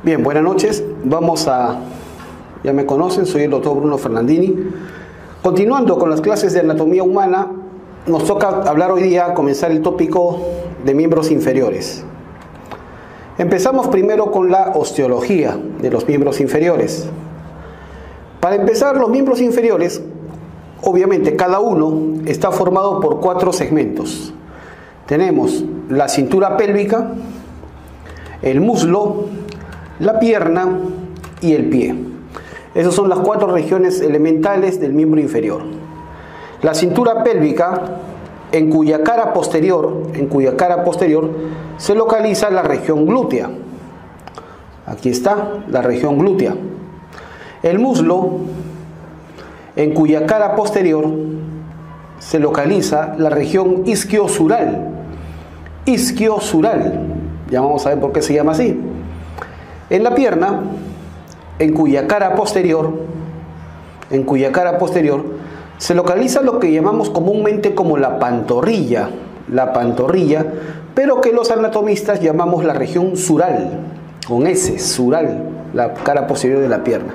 Bien, buenas noches. Ya me conocen, soy el doctor Bruno Fernandini. Continuando con las clases de anatomía humana, nos toca hablar hoy día, comenzar el tópico de miembros inferiores. Empezamos primero con la osteología de los miembros inferiores. Para empezar, los miembros inferiores, obviamente cada uno está formado por 4 segmentos. Tenemos la cintura pélvica, el muslo, la pierna y el pie. Esas son las 4 regiones elementales del miembro inferior. La cintura pélvica, en cuya cara posterior se localiza la región glútea. Aquí está la región glútea. El muslo, en cuya cara posterior se localiza la región isquiosural. Isquiosural, ya vamos a ver por qué se llama así. En la pierna, en cuya cara posterior se localiza lo que llamamos comúnmente como la pantorrilla, pero que los anatomistas llamamos la región sural, con S, sural, la cara posterior de la pierna.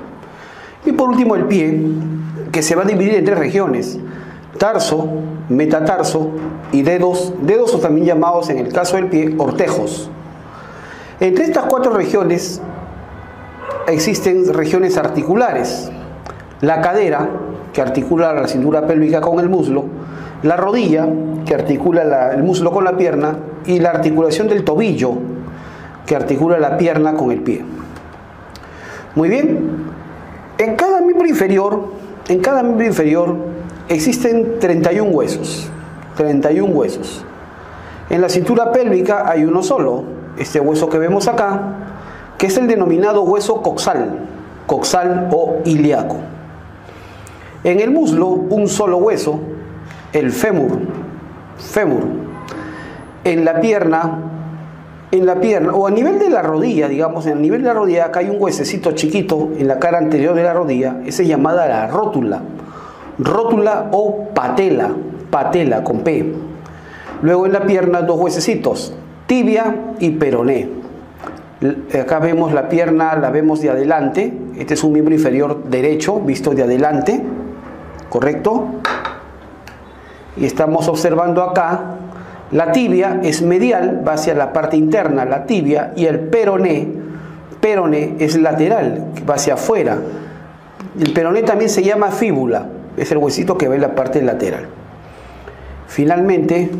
Y por último el pie, que se va a dividir en 3 regiones: tarso, metatarso y dedos o también llamados en el caso del pie ortejos. Entre estas 4 regiones existen regiones articulares: la cadera, que articula la cintura pélvica con el muslo; la rodilla, que articula el muslo con la pierna; y la articulación del tobillo, que articula la pierna con el pie. Muy bien. En cada miembro inferior existen 31 huesos. 31 huesos. En la cintura pélvica hay uno solo, este hueso que vemos acá, que es el denominado hueso coxal o ilíaco. En el muslo, un solo hueso, el fémur. En la pierna, o a nivel de la rodilla, digamos, en el nivel de la rodilla, acá hay un huesecito chiquito en la cara anterior de la rodilla, esa es llamada la rótula o patela con P. Luego en la pierna 2 huesecitos, tibia y peroné. Acá vemos la pierna, la vemos de adelante. Este es un miembro inferior derecho, visto de adelante, ¿correcto? Y estamos observando acá, la tibia es medial, va hacia la parte interna, la tibia, y el peroné es lateral, va hacia afuera. El peroné también se llama fíbula, es el huesito que va en la parte lateral. Finalmente,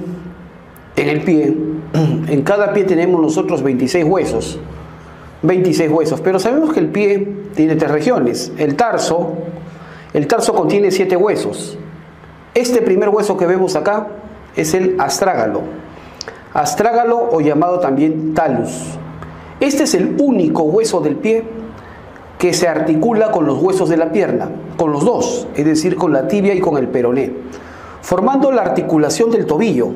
en el pie, en cada pie tenemos nosotros 26 huesos, pero sabemos que el pie tiene 3 regiones. El tarso contiene 7 huesos. Este primer hueso que vemos acá es el astrágalo o llamado también talus. Este es el único hueso del pie que se articula con los huesos de la pierna, con los dos, es decir, con la tibia y con el peroné, formando la articulación del tobillo,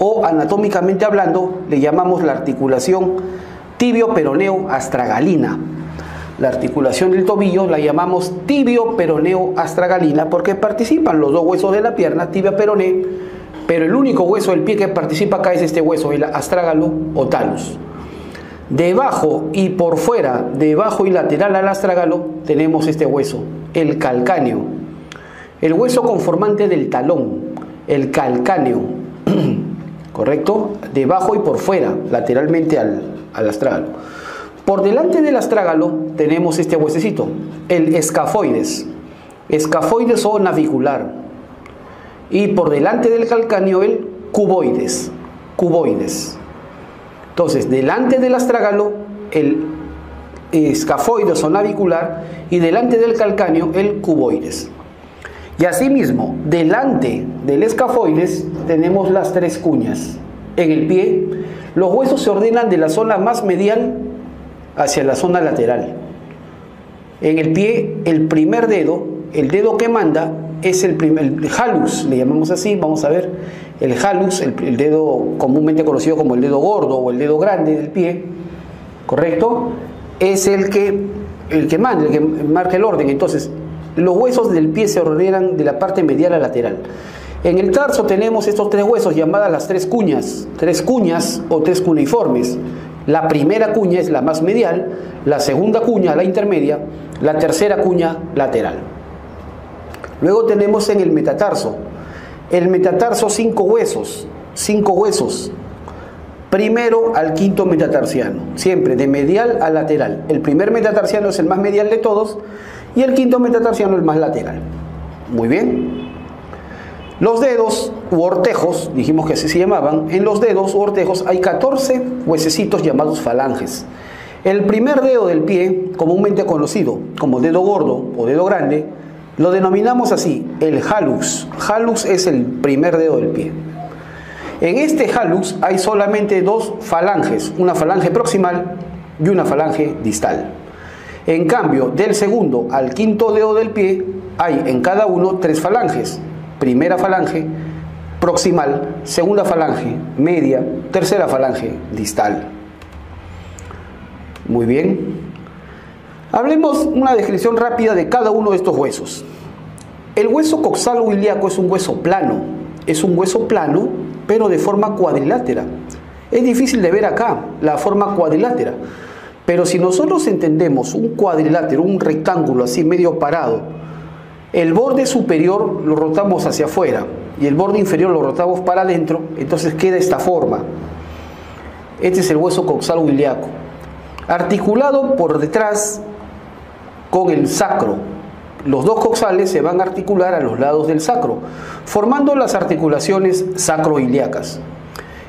o anatómicamente hablando le llamamos la articulación tibio-peroneo-astragalina. La articulación del tobillo la llamamos tibio-peroneo-astragalina porque participan los 2 huesos de la pierna, tibia-peroné, pero el único hueso del pie que participa acá es este hueso, el astrágalo o talus. Debajo y por fuera, debajo y lateral al astrágalo, tenemos este hueso, el calcáneo, el hueso conformante del talón, el calcáneo, ¿correcto? Debajo y por fuera, lateralmente al astrágalo. Por delante del astrágalo tenemos este huesecito, el escafoides o navicular. Y por delante del calcáneo el cuboides. Entonces, delante del astrágalo el escafoides o navicular y delante del calcáneo el cuboides. Y asimismo, delante del escafoides tenemos las 3 cuñas. En el pie, los huesos se ordenan de la zona más medial hacia la zona lateral. En el pie, el primer dedo, el dedo que manda, es el hallux, le llamamos así. Vamos a ver, el hallux, el dedo comúnmente conocido como el dedo gordo o el dedo grande del pie, ¿correcto? Es el que manda, el que marca el orden. Entonces, los huesos del pie se ordenan de la parte medial a lateral. En el tarso tenemos estos 3 huesos llamadas las 3 cuñas o 3 cuneiformes. La primera cuña es la más medial, la segunda cuña la intermedia, la tercera cuña lateral. Luego tenemos en el metatarso. El metatarso 5 huesos. Primero al quinto metatarsiano, siempre de medial a lateral. El primer metatarsiano es el más medial de todos y el quinto metatarsiano el más lateral. Muy bien. Los dedos u ortejos, dijimos que así se llamaban, en los dedos u ortejos hay 14 huesecitos llamados falanges. El primer dedo del pie, comúnmente conocido como dedo gordo o dedo grande, lo denominamos así, el hallux. Hallux es el primer dedo del pie. En este hallux hay solamente 2 falanges, una falange proximal y una falange distal. En cambio, del segundo al quinto dedo del pie hay en cada uno 3 falanges. Primera falange proximal, segunda falange media, tercera falange distal. Muy bien. Hablemos una descripción rápida de cada uno de estos huesos. El hueso coxalo-ilíaco es un hueso plano. Es un hueso plano, pero de forma cuadrilátera. Es difícil de ver acá la forma cuadrilátera. Pero si nosotros entendemos un cuadrilátero, un rectángulo así medio parado, el borde superior lo rotamos hacia afuera y el borde inferior lo rotamos para adentro, entonces queda esta forma. Este es el hueso coxalo-ilíaco, articulado por detrás con el sacro. Los 2 coxales se van a articular a los lados del sacro, formando las articulaciones sacroiliacas.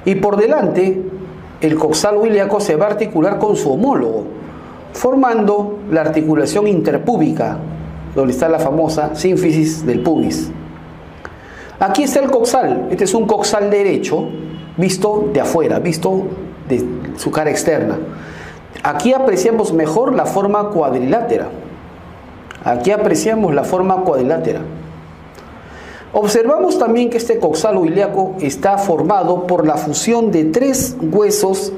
Y por delante, el coxalo-ilíaco se va a articular con su homólogo, formando la articulación interpúbica, donde está la famosa sínfisis del pubis. Aquí está el coxal. Este es un coxal derecho, visto de afuera, visto de su cara externa. Aquí apreciamos mejor la forma cuadrilátera. Aquí apreciamos la forma cuadrilátera. Observamos también que este coxalo-ilíaco está formado por la fusión de 3 huesos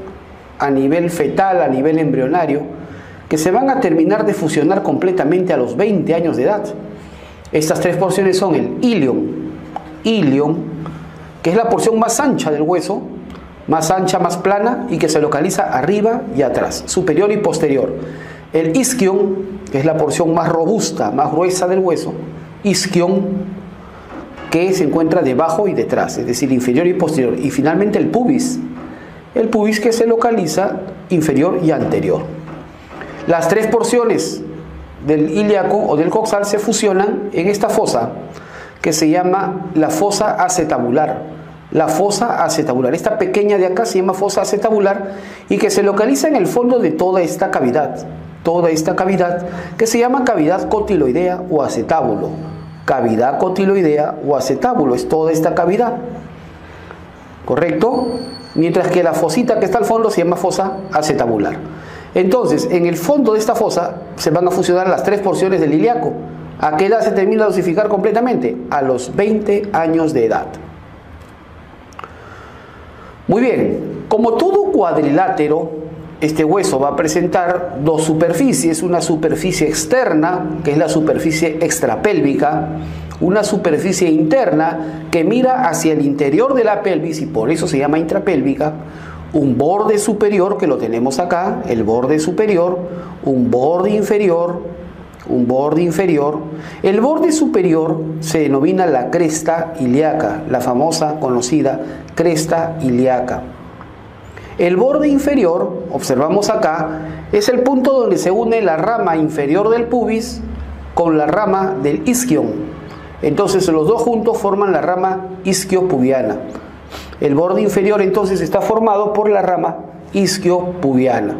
a nivel fetal, a nivel embrionario, que se van a terminar de fusionar completamente a los 20 años de edad. Estas 3 porciones son el ilion, que es la porción más ancha del hueso, más ancha, más plana y que se localiza arriba y atrás, superior y posterior. El isquion, que es la porción más robusta, más gruesa del hueso, isquion, que se encuentra debajo y detrás, es decir, inferior y posterior. Y finalmente el pubis que se localiza inferior y anterior. Las 3 porciones del ilíaco o del coxal se fusionan en esta fosa que se llama la fosa acetabular. La fosa acetabular, esta pequeña de acá se llama fosa acetabular y que se localiza en el fondo de toda esta cavidad que se llama cavidad cotiloidea o acetábulo. Cavidad cotiloidea o acetábulo es toda esta cavidad, ¿correcto? Mientras que la fosita que está al fondo se llama fosa acetabular. Entonces, en el fondo de esta fosa se van a fusionar las 3 porciones del ilíaco. ¿A qué edad se termina de osificar completamente? A los 20 años de edad. Muy bien, como todo cuadrilátero, este hueso va a presentar 2 superficies, una superficie externa, que es la superficie extrapélvica, una superficie interna que mira hacia el interior de la pelvis y por eso se llama intrapélvica, un borde superior que lo tenemos acá, el borde superior, un borde inferior, un borde inferior. El borde superior se denomina la cresta ilíaca, la famosa conocida cresta ilíaca. El borde inferior, observamos acá, es el punto donde se une la rama inferior del pubis con la rama del isquion. Entonces los 2 juntos forman la rama isquiopubiana. El borde inferior entonces está formado por la rama isquiopubiana.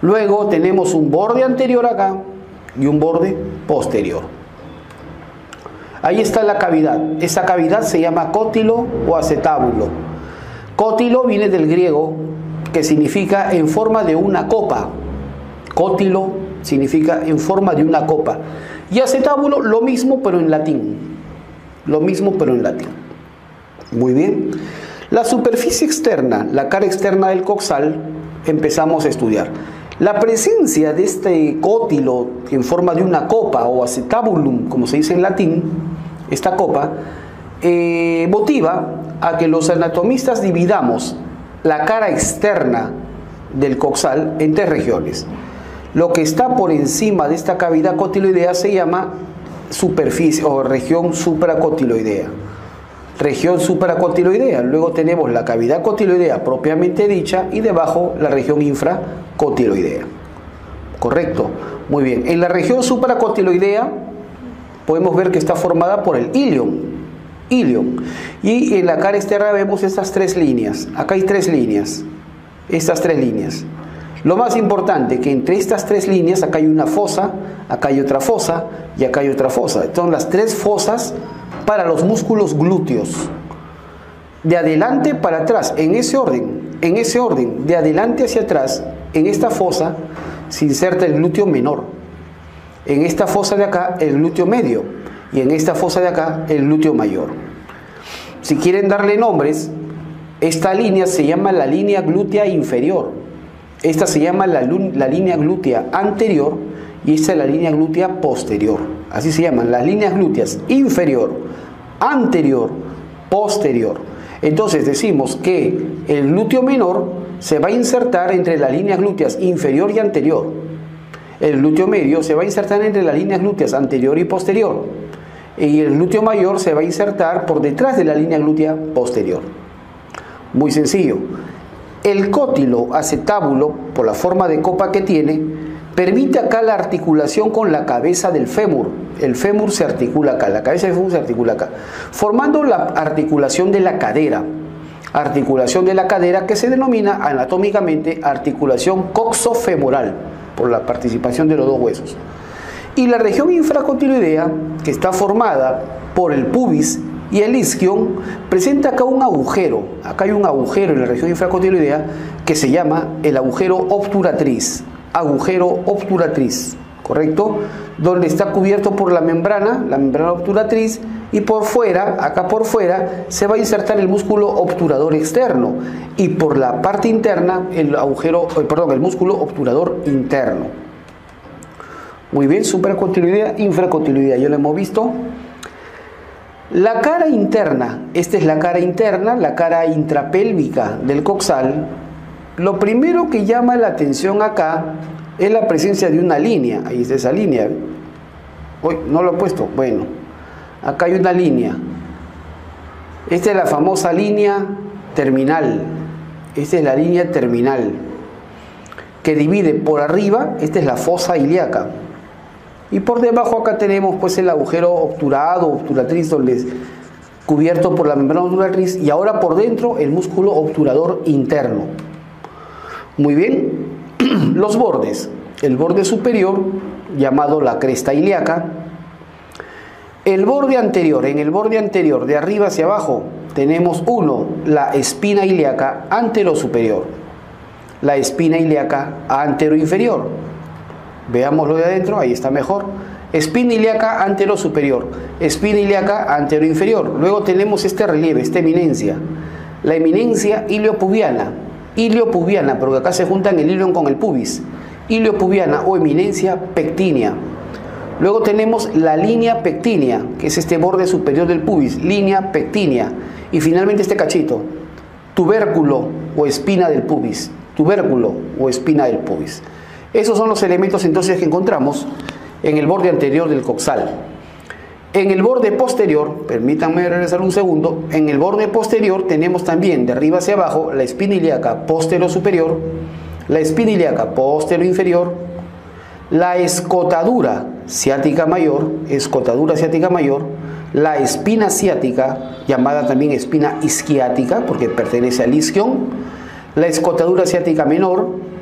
Luego tenemos un borde anterior acá y un borde posterior. Ahí está la cavidad. Esa cavidad se llama cótilo o acetábulo. Cótilo viene del griego, que significa en forma de una copa. Cótilo significa en forma de una copa. Y acetábulo lo mismo pero en latín. Lo mismo pero en latín. Muy bien. La superficie externa, la cara externa del coxal, empezamos a estudiar. La presencia de este cótilo en forma de una copa o acetabulum, como se dice en latín, esta copa, motiva a que los anatomistas dividamos la cara externa del coxal en 3 regiones. Lo que está por encima de esta cavidad cotiloidea se llama superficie o región supracotiloidea. Región supracotiloidea. Luego tenemos la cavidad cotiloidea propiamente dicha y debajo la región infracotiloidea. ¿Correcto? Muy bien. En la región supracotiloidea podemos ver que está formada por el ilion. Y en la cara externa vemos estas 3 líneas. Acá hay 3 líneas. Estas 3 líneas. Lo más importante, que entre estas 3 líneas, acá hay una fosa, acá hay otra fosa y acá hay otra fosa. Son las 3 fosas para los músculos glúteos. De adelante para atrás, en ese orden, de adelante hacia atrás, en esta fosa se inserta el glúteo menor. En esta fosa de acá, el glúteo medio. Y en esta fosa de acá, el glúteo mayor. Si quieren darle nombres, esta línea se llama la línea glútea inferior. Esta se llama la línea glútea anterior y esta es la línea glútea posterior. Así se llaman las líneas glúteas inferior, anterior, posterior. Entonces decimos que el glúteo menor se va a insertar entre las líneas glúteas inferior y anterior. El glúteo medio se va a insertar entre las líneas glúteas anterior y posterior. Y el glúteo mayor se va a insertar por detrás de la línea glútea posterior. Muy sencillo. El cótilo acetábulo, por la forma de copa que tiene, permite acá la articulación con la cabeza del fémur. El fémur se articula acá, la cabeza del fémur se articula acá, formando la articulación de la cadera. Articulación de la cadera que se denomina anatómicamente articulación coxofemoral, por la participación de los 2 huesos. Y la región infracotiloidea, que está formada por el pubis y el isquion, presenta acá un agujero. Acá hay un agujero en la región infracotiloidea que se llama el agujero obturatriz. Agujero obturatriz, ¿correcto? Donde está cubierto por la membrana obturatriz, y por fuera, acá por fuera, se va a insertar el músculo obturador externo y por la parte interna el músculo obturador interno. Muy bien, supracotiloidea, infracotiloidea, ya lo hemos visto. La cara interna, esta es la cara interna, la cara intrapélvica del coxal. Lo primero que llama la atención acá es la presencia de una línea. Ahí está esa línea. Uy, no lo he puesto. Bueno, acá hay una línea. Esta es la famosa línea terminal. Esta es la línea terminal que divide por arriba. Esta es la fosa ilíaca. Y por debajo acá tenemos pues el agujero obturado, obturatriz, donde es cubierto por la membrana obturatriz, y ahora por dentro el músculo obturador interno. Muy bien, los bordes. El borde superior, llamado la cresta ilíaca. El borde anterior, en el borde anterior, de arriba hacia abajo, tenemos la espina ilíaca antero-superior. La espina ilíaca antero-inferior. Veámoslo de adentro, ahí está mejor. Espina ilíaca antero-superior, espina ilíaca antero-inferior. Luego tenemos este relieve, esta eminencia. La eminencia iliopubiana, porque acá se juntan el ilion con el pubis. Iliopubiana o eminencia pectínea. Luego tenemos la línea pectínea, que es este borde superior del pubis, línea pectínea. Y finalmente este cachito, tubérculo o espina del pubis. Tubérculo o espina del pubis. Esos son los elementos entonces que encontramos en el borde anterior del coxal. En el borde posterior, permítanme regresar un segundo, en el borde posterior tenemos también de arriba hacia abajo la espina ilíaca postero-superior, la espina ilíaca postero-inferior, la escotadura ciática mayor, la espina ciática, llamada también espina isquiática, porque pertenece al isquion, la escotadura ciática menor,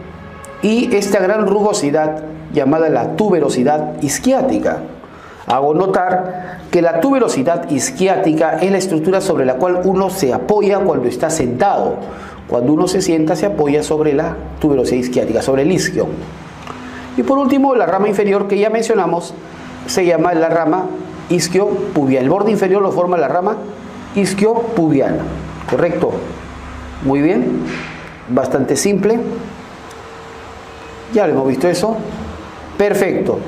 y esta gran rugosidad llamada la tuberosidad isquiática. Hago notar que la tuberosidad isquiática es la estructura sobre la cual uno se apoya cuando está sentado. Cuando uno se sienta se apoya sobre la tuberosidad isquiática, sobre el isquio. Y por último, la rama inferior que ya mencionamos se llama la rama isquiopubiana. El borde inferior lo forma la rama isquiopubiana. ¿Correcto? Muy bien. Bastante simple. Ya lo hemos visto eso. Perfecto.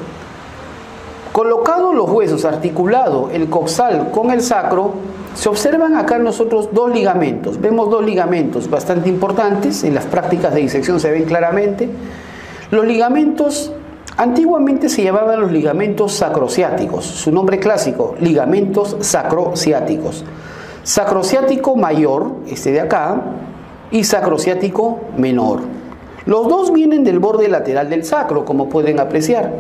Colocados los huesos, articulado el coxal con el sacro, se observan acá nosotros dos ligamentos. Vemos dos ligamentos bastante importantes, en las prácticas de disección se ven claramente. Los ligamentos, antiguamente se llamaban los ligamentos sacrociáticos, su nombre clásico, ligamentos sacrociáticos. Sacrociático mayor, este de acá, y sacrociático menor. Los dos vienen del borde lateral del sacro, como pueden apreciar.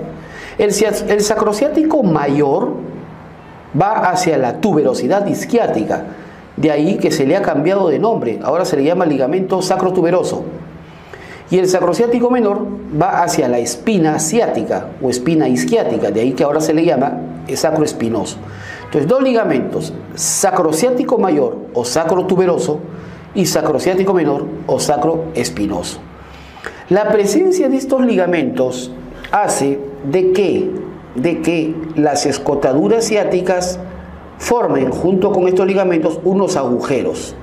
El sacrociático mayor va hacia la tuberosidad isquiática, de ahí que se le ha cambiado de nombre, ahora se le llama ligamento sacrotuberoso. Y el sacrociático menor va hacia la espina ciática o espina isquiática, de ahí que ahora se le llama sacroespinoso. Entonces, dos ligamentos, sacrociático mayor o sacrotuberoso y sacrociático menor o sacroespinoso. La presencia de estos ligamentos hace de que las escotaduras ciáticas formen junto con estos ligamentos unos agujeros.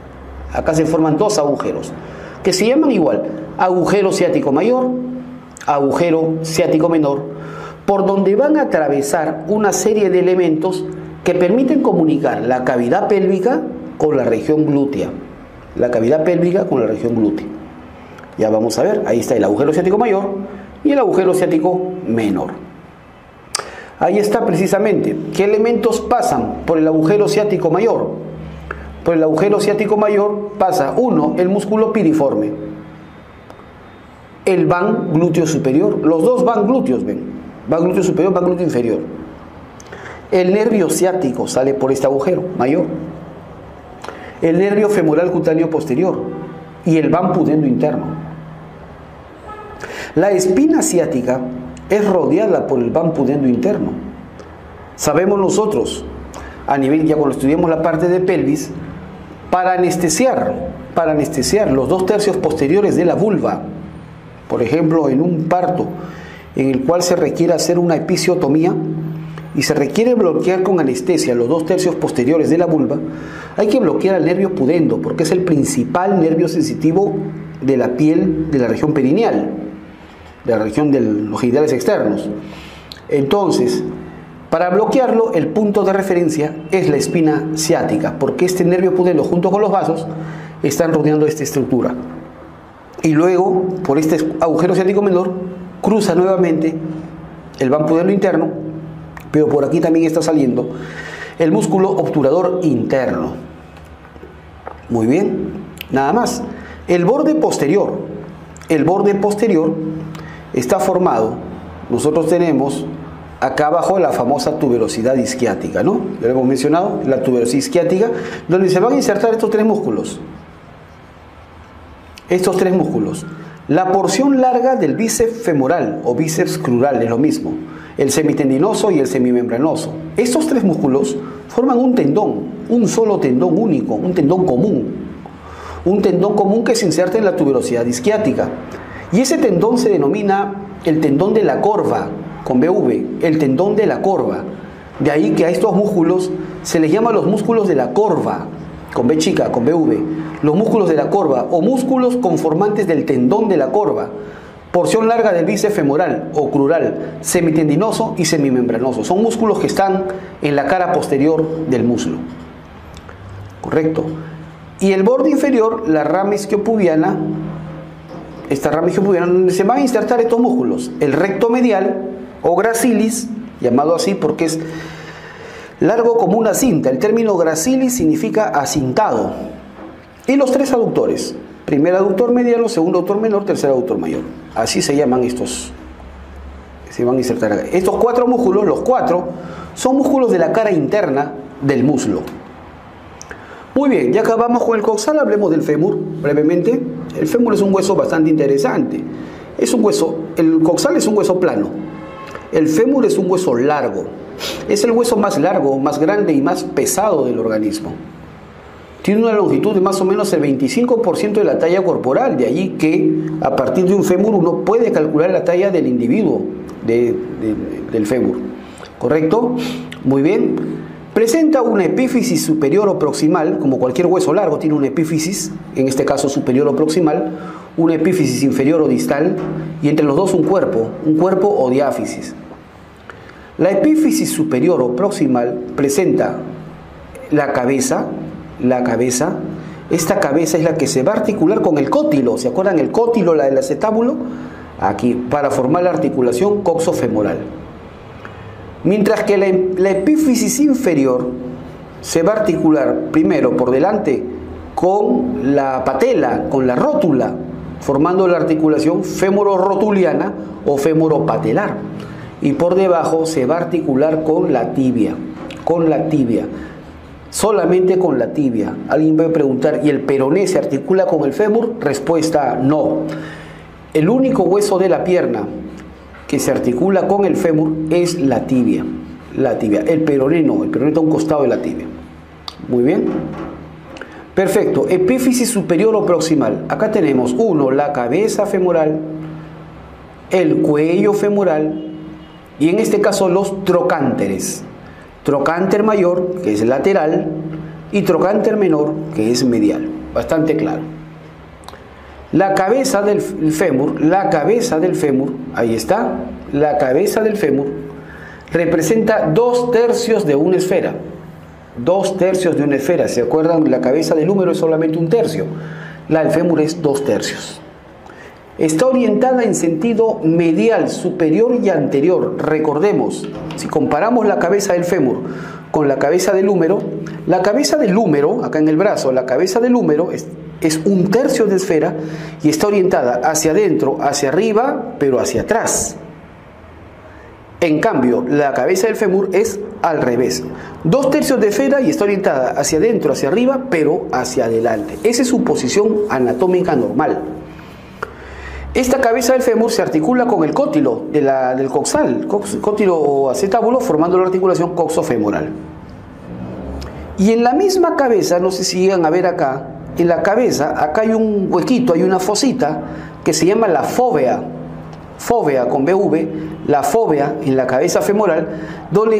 Acá se forman dos agujeros que se llaman igual, agujero ciático mayor, agujero ciático menor, por donde van a atravesar una serie de elementos que permiten comunicar la cavidad pélvica con la región glútea. La cavidad pélvica con la región glútea. Ya vamos a ver, ahí está el agujero ciático mayor y el agujero ciático menor. Ahí está precisamente. ¿Qué elementos pasan por el agujero ciático mayor? Por el agujero ciático mayor pasa, uno, el músculo piriforme, el van glúteo superior, los dos van glúteos, ven, van glúteo superior, van glúteo inferior. El nervio ciático sale por este agujero mayor, el nervio femoral cutáneo posterior y el van pudendo interno. La espina ciática es rodeada por el van pudendo interno. Sabemos nosotros, a nivel, ya cuando estudiamos la parte de pelvis, para anestesiar los 2/3 posteriores de la vulva, por ejemplo, en un parto en el cual se requiere hacer una episiotomía y se requiere bloquear con anestesia los 2/3 posteriores de la vulva, hay que bloquear al nervio pudendo, porque es el principal nervio sensitivo de la piel de la región perineal, de la región de los genitales externos. Entonces, para bloquearlo, el punto de referencia es la espina ciática, porque este nervio pudendo junto con los vasos están rodeando esta estructura. Y luego, por este agujero ciático menor, cruza nuevamente el van pudendo interno, pero por aquí también está saliendo el músculo obturador interno. Muy bien, nada más. El borde posterior está formado, nosotros tenemos acá abajo la famosa tuberosidad isquiática, ¿no? Ya lo hemos mencionado, la tuberosidad isquiática, donde se van a insertar estos tres músculos. La porción larga del bíceps femoral o bíceps crural es lo mismo, el semitendinoso y el semimembranoso. Estos tres músculos forman un tendón, un solo tendón único, un tendón común que se inserta en la tuberosidad isquiática. Y ese tendón se denomina el tendón de la corva, con BV, el tendón de la corva. De ahí que a estos músculos se les llama los músculos de la corva, con B chica, con BV, los músculos de la corva o músculos conformantes del tendón de la corva, porción larga del bíceps femoral o crural, semitendinoso y semimembranoso. Son músculos que están en la cara posterior del muslo. Correcto. Y el borde inferior, la rama isquiopubiana, esta rama isquiopubiana, donde se van a insertar estos músculos, el recto medial o gracilis, llamado así porque es largo como una cinta. El término gracilis significa acintado. Y los tres aductores, primer aductor mediano, segundo aductor menor, tercer aductor mayor. Así se llaman estos. Se van a insertar acá. Estos cuatro músculos, los cuatro, son músculos de la cara interna del muslo. Muy bien, ya acabamos con el coxal, hablemos del fémur brevemente. El fémur es un hueso bastante interesante. Es un hueso, el coxal es un hueso plano. El fémur es un hueso largo. Es el hueso más largo, más grande y más pesado del organismo. Tiene una longitud de más o menos el 25% de la talla corporal. De allí que a partir de un fémur uno puede calcular la talla del individuo del fémur. ¿Correcto? Muy bien. Presenta una epífisis superior o proximal, como cualquier hueso largo tiene una epífisis, en este caso superior o proximal, una epífisis inferior o distal, y entre los dos un cuerpo o diáfisis. La epífisis superior o proximal presenta la cabeza, La cabeza. Esta cabeza es la que se va a articular con el cótilo. ¿Se acuerdan el cótilo, la del acetábulo? Aquí, para formar la articulación coxofemoral. Mientras que la epífisis inferior se va a articular primero por delante con la patela, con la rótula, formando la articulación femororotuliana o femoropatelar. Y por debajo se va a articular con la tibia. Solamente con la tibia. Alguien va a preguntar, ¿y el peroné se articula con el fémur? Respuesta, no. El único hueso de la pierna que se articula con el fémur es la tibia. El peroné no, el peroné está a un costado de la tibia. Muy bien. Perfecto. Epífisis superior o proximal. Acá tenemos la cabeza femoral, el cuello femoral y en este caso los trocánteres. Trocánter mayor, que es lateral, y trocánter menor, que es medial. Bastante claro. La cabeza del fémur, ahí está, la cabeza del fémur representa 2/3 de una esfera. 2/3 de una esfera. ¿Se acuerdan? La cabeza del húmero es solamente 1/3. La del fémur es 2/3. Está orientada en sentido medial, superior y anterior. Recordemos, si comparamos la cabeza del fémur con la cabeza del húmero, acá en el brazo, la cabeza del húmero es 1/3 de esfera y está orientada hacia adentro, hacia arriba, pero hacia atrás. En cambio, la cabeza del fémur es al revés. 2/3 de esfera y está orientada hacia adentro, hacia arriba, pero hacia adelante. Esa es su posición anatómica normal. Esta cabeza del fémur se articula con el cótilo del coxal, cótilo o acetábulo, formando la articulación coxofemoral. Y en la misma cabeza, no sé si llegan a ver acá, en la cabeza, acá hay un huequito, hay una fosita que se llama la fóvea. Fóvea con BV, la fóvea en la cabeza femoral,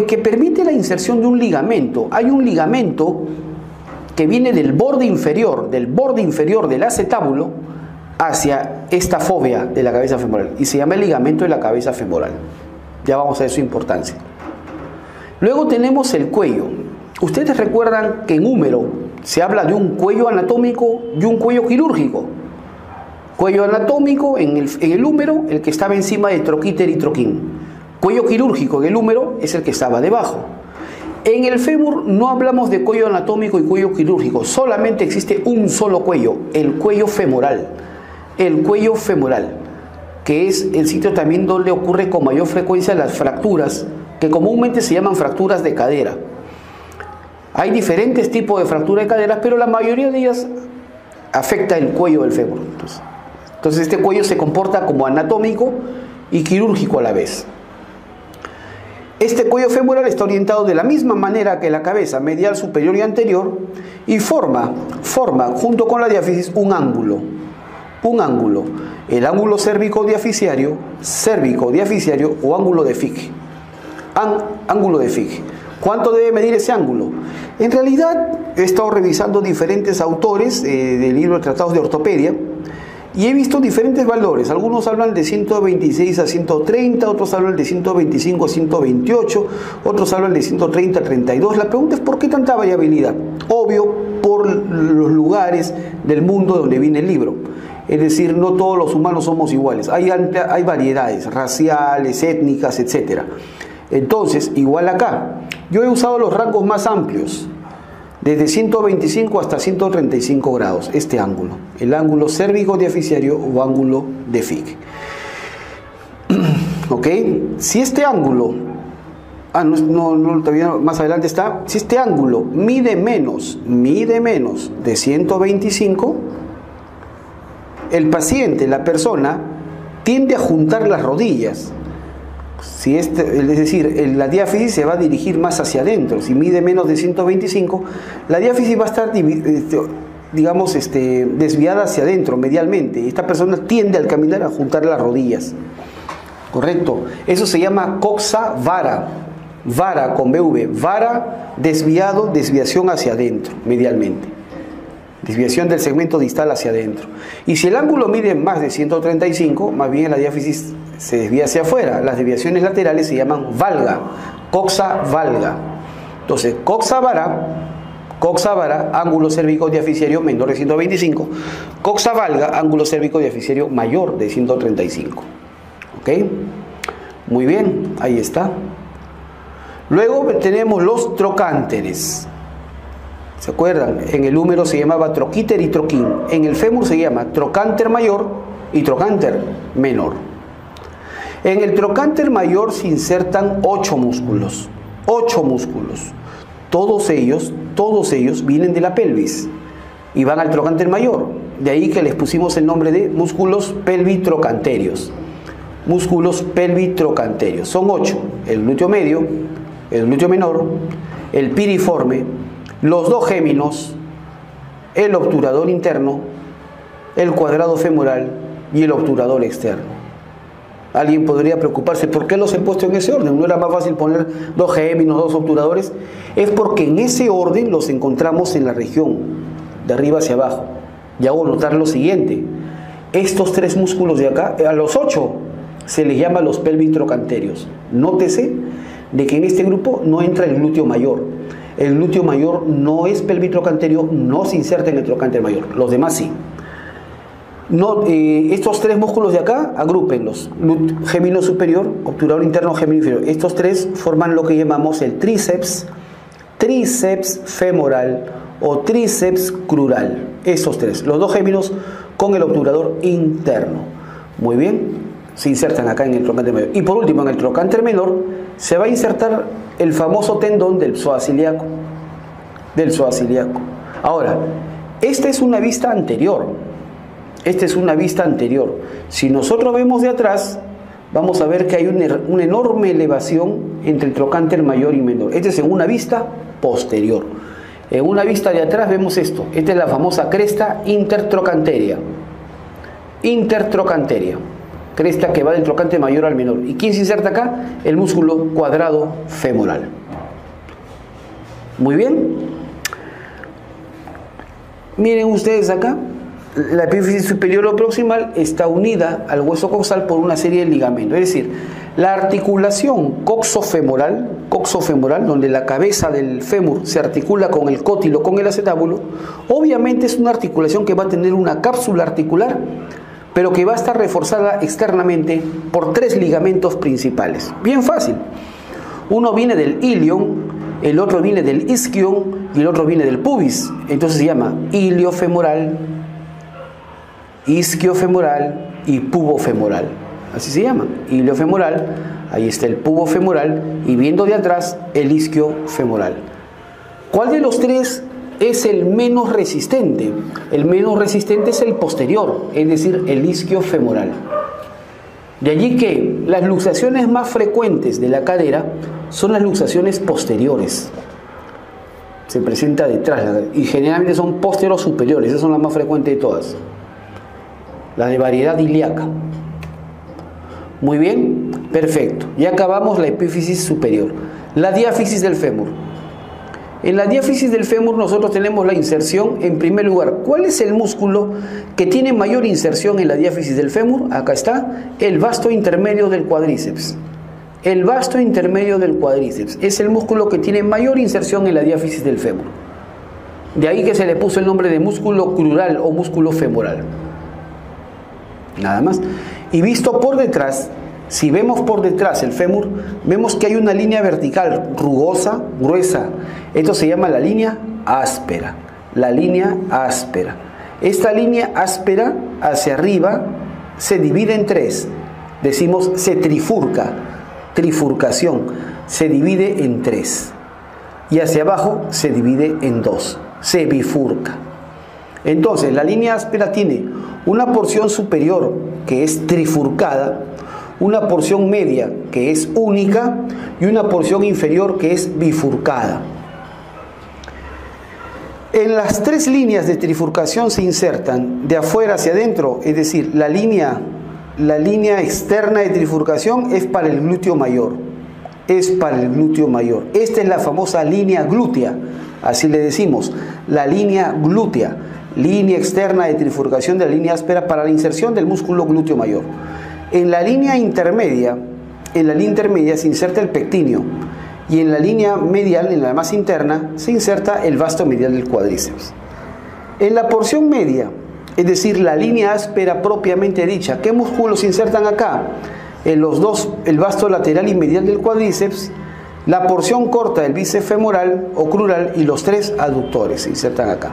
que permite la inserción de un ligamento. Hay un ligamento que viene del borde inferior del acetábulo hacia esta fóvea de la cabeza femoral y se llama el ligamento de la cabeza femoral. Ya vamos a ver su importancia. Luego tenemos el cuello. Ustedes recuerdan que en húmero se habla de un cuello anatómico y un cuello quirúrgico. Cuello anatómico en el húmero, el que estaba encima de troquíter y troquín. Cuello quirúrgico en el húmero es el que estaba debajo. En el fémur no hablamos de cuello anatómico y cuello quirúrgico, solamente existe un solo cuello, el cuello femoral. El cuello femoral, que es el sitio también donde ocurre con mayor frecuencia las fracturas, que comúnmente se llaman fracturas de cadera. Hay diferentes tipos de fracturas de caderas, pero la mayoría de ellas afecta el cuello del fémur. Entonces este cuello se comporta como anatómico y quirúrgico a la vez. Este cuello femoral está orientado de la misma manera que la cabeza, medial, superior y anterior, y forma junto con la diáfisis un ángulo. El ángulo cérvico-diaficiario o ángulo de Fick. Ángulo de Fick. ¿Cuánto debe medir ese ángulo? En realidad he estado revisando diferentes autores del libro de Tratados de Ortopedia y he visto diferentes valores. Algunos hablan de 126 a 130, otros hablan de 125 a 128, otros hablan de 130 a 32. La pregunta es ¿por qué tanta variabilidad? Obvio, por los lugares del mundo donde viene el libro. Es decir, no todos los humanos somos iguales. Hay variedades raciales, étnicas, etc. Entonces, igual acá. Yo he usado los rangos más amplios, desde 125 hasta 135 grados, este ángulo. El ángulo cérvico-diaficiario o ángulo de Fick. ¿Ok? Si este ángulo, todavía más adelante está, si este ángulo mide menos de 125, el paciente, la persona, tiende a juntar las rodillas. Es decir, la diáfisis se va a dirigir más hacia adentro. Si mide menos de 125, la diáfisis va a estar, digamos, desviada hacia adentro, medialmente. Esta persona tiende al caminar a juntar las rodillas. ¿Correcto? Eso se llama coxa vara. Vara con BV. Vara, desviación hacia adentro, medialmente. Desviación del segmento distal hacia adentro. Y si el ángulo mide más de 135, más bien la diáfisis se desvía hacia afuera. Las desviaciones laterales se llaman valga, coxa valga. Entonces, coxa vara Coxa vara, ángulo cérvico diafisario menor de 125. Coxa valga, ángulo cérvico diafisario mayor de 135. ¿Ok? Muy bien, ahí está. Luego tenemos los trocánteres. ¿Se acuerdan? En el húmero se llamaba troquíter y troquín. En el fémur se llama trocánter mayor y trocánter menor. En el trocánter mayor se insertan 8 músculos. 8 músculos. Todos ellos vienen de la pelvis y van al trocánter mayor. De ahí que les pusimos el nombre de músculos pelvitrocanterios. Músculos pelvitrocanterios. Son 8. El glúteo medio, el glúteo menor, el piriforme, los dos géminos, el obturador interno, el cuadrado femoral y el obturador externo. Alguien podría preocuparse, ¿por qué los he puesto en ese orden? ¿No era más fácil poner dos géminos, dos obturadores? Es porque en ese orden los encontramos en la región, de arriba hacia abajo. Y hago notar lo siguiente: estos 3 músculos de acá, a los 8 se les llama los pelvitrocanterios. Nótese de que en este grupo no entra el glúteo mayor. El glúteo mayor no es pelvitrocanterio, no se inserta en el trocánter mayor. Los demás sí. No, estos 3 músculos de acá, agrúpenlos: gémino superior, obturador interno, gémino inferior. Estos 3 forman lo que llamamos el tríceps femoral o tríceps crural. Esos 3, los dos géminos con el obturador interno. Muy bien, se insertan acá en el trocánter mayor. Y por último, en el trocánter menor se va a insertar el famoso tendón del psoas ilíaco. Ahora, esta es una vista anterior. Si nosotros vemos de atrás, vamos a ver que hay una enorme elevación entre el trocánter mayor y menor. Este es en una vista posterior. En una vista de atrás vemos esto. Esta es la famosa cresta intertrocanteria. Cresta que va del trocánter mayor al menor. ¿Y quién se inserta acá? El músculo cuadrado femoral. Muy bien. Miren ustedes acá. La epífisis superior o proximal está unida al hueso coxal por una serie de ligamentos. Es decir, la articulación coxofemoral, donde la cabeza del fémur se articula con el cótilo, con el acetábulo, obviamente es una articulación que va a tener una cápsula articular, pero que va a estar reforzada externamente por 3 ligamentos principales. Bien fácil. Uno viene del ilion, el otro viene del isquion y el otro viene del pubis. Entonces se llama iliofemoral, isquiofemoral y pubofemoral. Así se llama, iliofemoral, ahí está el pubofemoral y viendo de atrás el isquiofemoral. ¿Cuál de los 3 es el menos resistente? El menos resistente es el posterior, es decir, el isquiofemoral. De allí que las luxaciones más frecuentes de la cadera son las luxaciones posteriores. Se presenta detrás y generalmente son posteriores superiores, esas son las más frecuentes de todas. La de variedad ilíaca. Muy bien, perfecto. Ya acabamos la epífisis superior. La diáfisis del fémur. En la diáfisis del fémur nosotros tenemos la inserción, en primer lugar. ¿Cuál es el músculo que tiene mayor inserción en la diáfisis del fémur? Acá está, el vasto intermedio del cuádriceps. El vasto intermedio del cuádriceps es el músculo que tiene mayor inserción en la diáfisis del fémur. De ahí que se le puso el nombre de músculo crural o músculo femoral. Nada más. Y visto por detrás, si vemos por detrás el fémur, vemos que hay una línea vertical rugosa, gruesa. Esto se llama la línea áspera. La línea áspera. Esta línea áspera hacia arriba se divide en 3. Decimos se trifurca. Trifurcación. Se divide en 3. Y hacia abajo se divide en 2. Se bifurca. Entonces, la línea áspera tiene una porción superior que es trifurcada, una porción media que es única y una porción inferior que es bifurcada. En las 3 líneas de trifurcación se insertan de afuera hacia adentro, es decir, la línea externa de trifurcación es para el glúteo mayor. Esta es la famosa línea glútea, así le decimos, la línea glútea. Línea externa de trifurcación de la línea áspera para la inserción del músculo glúteo mayor. En la línea intermedia se inserta el pectíneo. y en la línea medial, en la más interna, se inserta el vasto medial del cuádriceps. En la porción media, es decir, la línea áspera propiamente dicha, ¿qué músculos se insertan acá? En los dos, el vasto lateral y medial del cuádriceps, la porción corta del bíceps femoral o crural y los 3 aductores se insertan acá.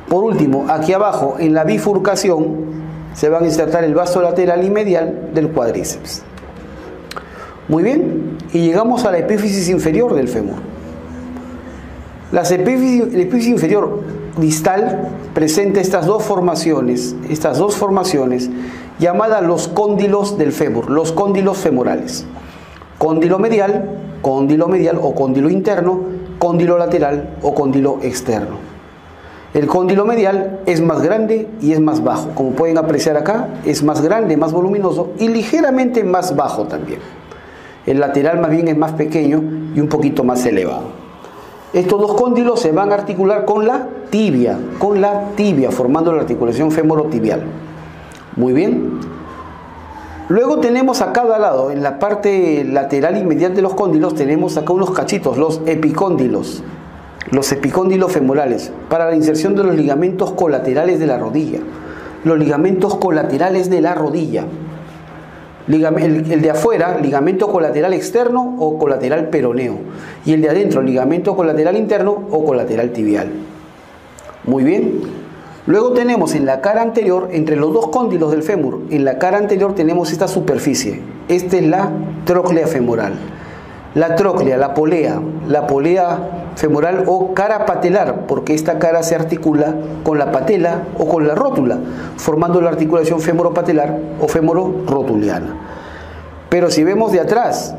Por último, aquí abajo, en la bifurcación, se van a insertar el vasto lateral y medial del cuádriceps. Muy bien, y llegamos a la epífisis inferior del fémur. La epífisis inferior distal presenta estas dos formaciones llamadas los cóndilos del fémur, los cóndilos femorales. Cóndilo medial o cóndilo interno, cóndilo lateral o cóndilo externo. El cóndilo medial es más grande y es más bajo. Como pueden apreciar acá, es más grande, más voluminoso y ligeramente más bajo también. El lateral más bien es más pequeño y un poquito más elevado. Estos dos cóndilos se van a articular con la tibia, formando la articulación femorotibial. Muy bien. Luego tenemos a cada lado, en la parte lateral y medial de los cóndilos, tenemos acá unos cachitos, los epicóndilos femorales, para la inserción de los ligamentos colaterales de la rodilla. Los ligamentos colaterales de la rodilla. El de afuera, ligamento colateral externo o colateral peroneo. Y el de adentro, ligamento colateral interno o colateral tibial. Muy bien. Luego tenemos en la cara anterior, entre los dos cóndilos del fémur, en la cara anterior tenemos esta superficie. Esta es la tróclea femoral. La tróclea, la polea femoral o cara patelar, porque esta cara se articula con la patela o con la rótula, formando la articulación femoropatelar o femororotuliana. Pero si vemos de atrás,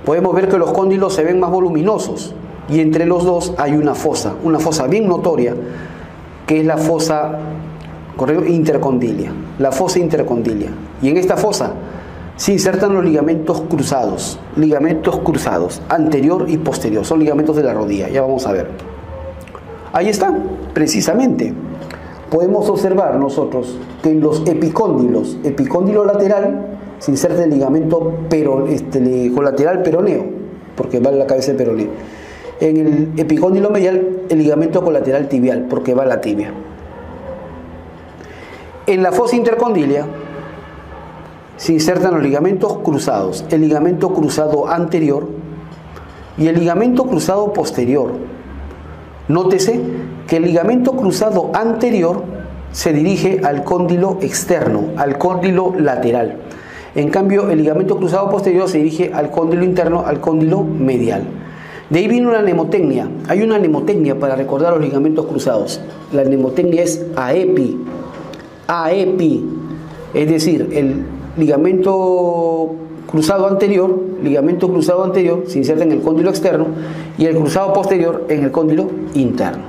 podemos ver que los cóndilos se ven más voluminosos y entre los dos hay una fosa bien notoria, que es la fosa intercondilia, y en esta fosa se insertan los ligamentos cruzados, anterior y posterior, son ligamentos de la rodilla, ya vamos a ver. Ahí está, precisamente. Podemos observar nosotros que en los epicóndilos, epicóndilo lateral, se inserta el ligamento colateral peroneo, porque va en la cabeza del peroneo. En el epicóndilo medial, el ligamento colateral tibial, porque va a la tibia. En la fosa intercondilia se insertan los ligamentos cruzados, el ligamento cruzado anterior y el ligamento cruzado posterior. Nótese que el ligamento cruzado anterior se dirige al cóndilo externo, al cóndilo lateral. En cambio, el ligamento cruzado posterior se dirige al cóndilo interno, al cóndilo medial. De ahí viene una mnemotecnia. Hay una mnemotecnia para recordar los ligamentos cruzados. La mnemotecnia es AEPI. AEPI. Es decir, el ligamento cruzado anterior se inserta en el cóndilo externo y el cruzado posterior en el cóndilo interno.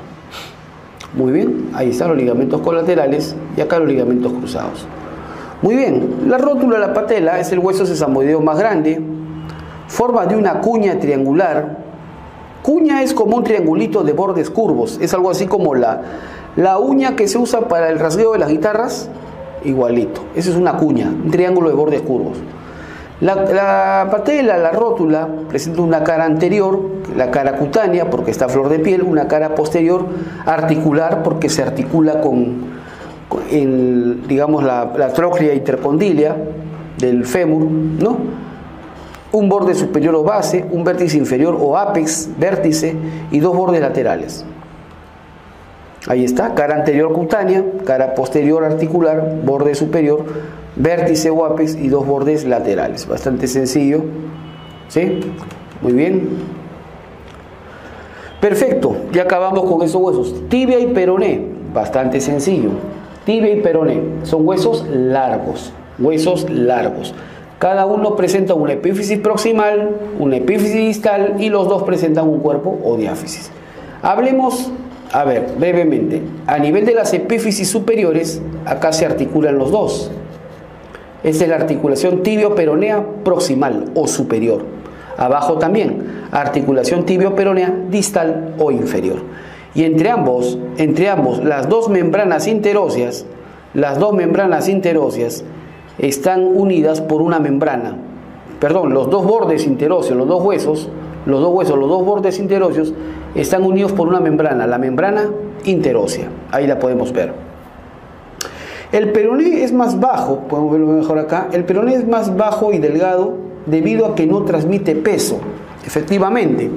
Muy bien, ahí están los ligamentos colaterales y acá los ligamentos cruzados. Muy bien, la rótula de la patela es el hueso sesamoideo más grande, forma de una cuña triangular. Cuña es como un triangulito de bordes curvos, es algo así como la uña que se usa para el rasgueo de las guitarras, igualito. Esa es una cuña, un triángulo de bordes curvos. La patela, la rótula, presenta una cara anterior, la cara cutánea, porque está a flor de piel, una cara posterior articular, porque se articula con la tróclea intercondilia del fémur, ¿no? Un borde superior o base, un vértice inferior o ápex, vértice, y dos bordes laterales. Ahí está, cara anterior cutánea, cara posterior articular, borde superior, vértice o ápex y dos bordes laterales. Bastante sencillo, ¿sí? Muy bien. Perfecto, ya acabamos con esos huesos. Tibia y peroné, bastante sencillo. Tibia y peroné son huesos largos, Cada uno presenta una epífisis proximal, una epífisis distal y los dos presentan un cuerpo o diáfisis. Hablemos, a ver, brevemente. A nivel de las epífisis superiores, acá se articulan los dos. Esta es la articulación tibio-peronea proximal o superior. Abajo también, articulación tibio-peronea distal o inferior. Y entre ambos, las dos membranas interóseas están unidas por una membrana. Perdón, los dos bordes interóseos, los dos huesos, los dos huesos, los dos bordes interóseos, están unidos por una membrana, la membrana interósea. Ahí la podemos ver. El peroné es más bajo, podemos verlo mejor acá. El peroné es más bajo y delgado debido a que no transmite peso. Efectivamente,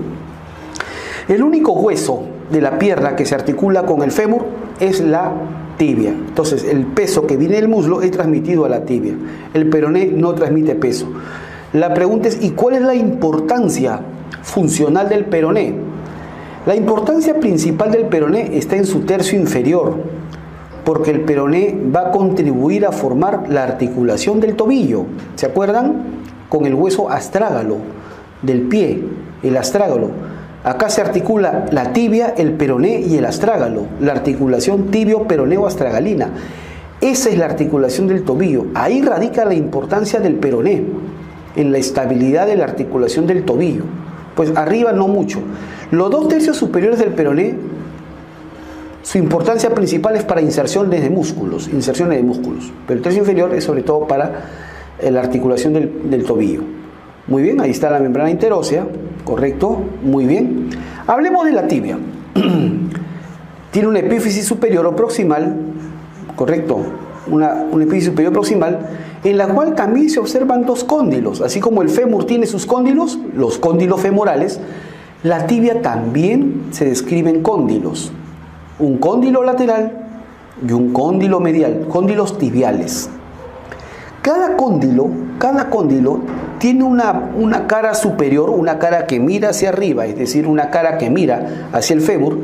el único hueso de la pierna que se articula con el fémur es la tibia. Entonces, el peso que viene del muslo es transmitido a la tibia. El peroné no transmite peso. La pregunta es, ¿y cuál es la importancia funcional del peroné? La importancia principal del peroné está en su tercio inferior, porque el peroné va a contribuir a formar la articulación del tobillo. ¿Se acuerdan? Con el hueso astrágalo del pie, el astrágalo. Acá se articula la tibia, el peroné y el astrágalo, la articulación tibio-peroneo-astragalina. Esa es la articulación del tobillo. Ahí radica la importancia del peroné, en la estabilidad de la articulación del tobillo. Pues arriba no mucho. Los dos tercios superiores del peroné, su importancia principal es para inserciones de músculos, pero el tercio inferior es sobre todo para la articulación del tobillo. Muy bien, ahí está la membrana interósea, correcto, muy bien. Hablemos de la tibia. Tiene una epífisis superior o proximal, correcto, una epífisis superior proximal, en la cual también se observan dos cóndilos. Así como el fémur tiene sus cóndilos, los cóndilos femorales, la tibia también se describen cóndilos. Un cóndilo lateral y un cóndilo medial, cóndilos tibiales. Cada cóndilo tiene una cara superior, una cara que mira hacia arriba, es decir, una cara que mira hacia el fémur.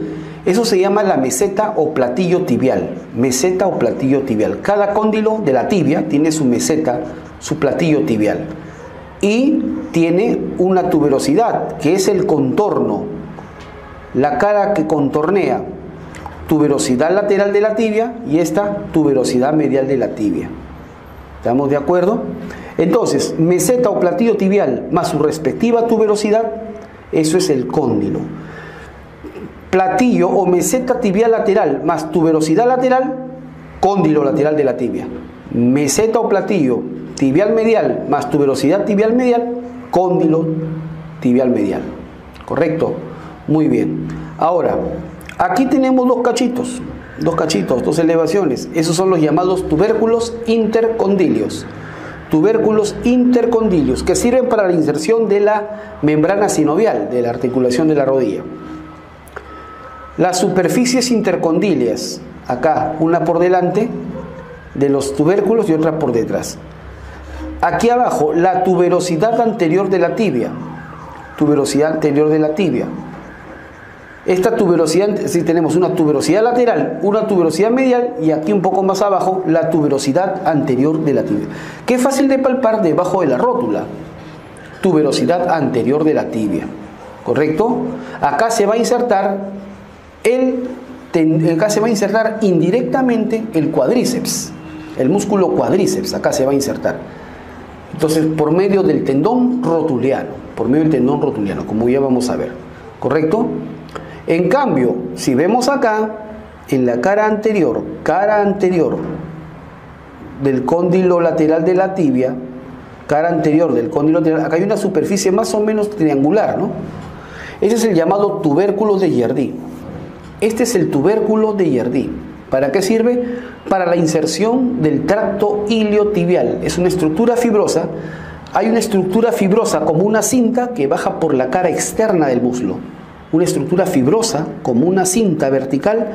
Eso se llama la meseta o platillo tibial. Meseta o platillo tibial. Cada cóndilo de la tibia tiene su meseta, su platillo tibial. Y tiene una tuberosidad, que es el contorno. La cara que contornea. Tuberosidad lateral de la tibia y esta tuberosidad medial de la tibia. ¿Estamos de acuerdo? Entonces, meseta o platillo tibial más su respectiva tuberosidad, eso es el cóndilo. Platillo o meseta tibial lateral más tuberosidad lateral, cóndilo lateral de la tibia. Meseta o platillo tibial medial más tuberosidad tibial medial, cóndilo tibial medial. ¿Correcto? Muy bien. Ahora, aquí tenemos dos cachitos, dos elevaciones. Esos son los llamados tubérculos intercondilios. Tubérculos intercondilios que sirven para la inserción de la membrana sinovial, de la articulación de la rodilla. Las superficies intercondilias, acá una por delante de los tubérculos y otra por detrás. Aquí abajo la tuberosidad anterior de la tibia. Tuberosidad anterior de la tibia. Esta tuberosidad, si tenemos una tuberosidad lateral, una tuberosidad medial y aquí un poco más abajo la tuberosidad anterior de la tibia, que es fácil de palpar debajo de la rótula. Tuberosidad anterior de la tibia, ¿correcto? Acá se va a insertar indirectamente el cuádriceps, el músculo cuádriceps, acá se va a insertar. Entonces, por medio del tendón rotuliano, como ya vamos a ver, ¿correcto? En cambio, si vemos acá, en la cara anterior del cóndilo lateral de la tibia, acá hay una superficie más o menos triangular, ¿no? Ese es el llamado tubérculo de Giardi. Este es el tubérculo de Giardi. ¿Para qué sirve? Para la inserción del tracto iliotibial. Es una estructura fibrosa. Hay una estructura fibrosa como una cinta que baja por la cara externa del muslo. Una estructura fibrosa como una cinta vertical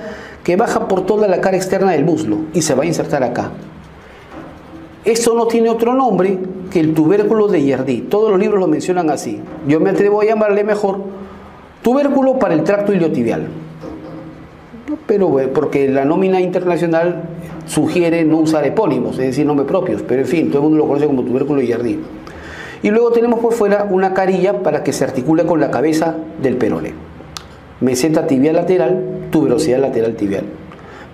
que baja por toda la cara externa del muslo y se va a insertar acá. Esto no tiene otro nombre que el tubérculo de Giardi. Todos los libros lo mencionan así. Yo me atrevo a llamarle mejor tubérculo para el tracto iliotibial. Pero porque la nómina internacional sugiere no usar epónimos, es decir, nombres propios. Pero en fin, todo el mundo lo conoce como tubérculo de Giardi. Y luego tenemos por fuera una carilla para que se articule con la cabeza del peroné. Meseta tibial lateral, tuberosidad lateral tibial.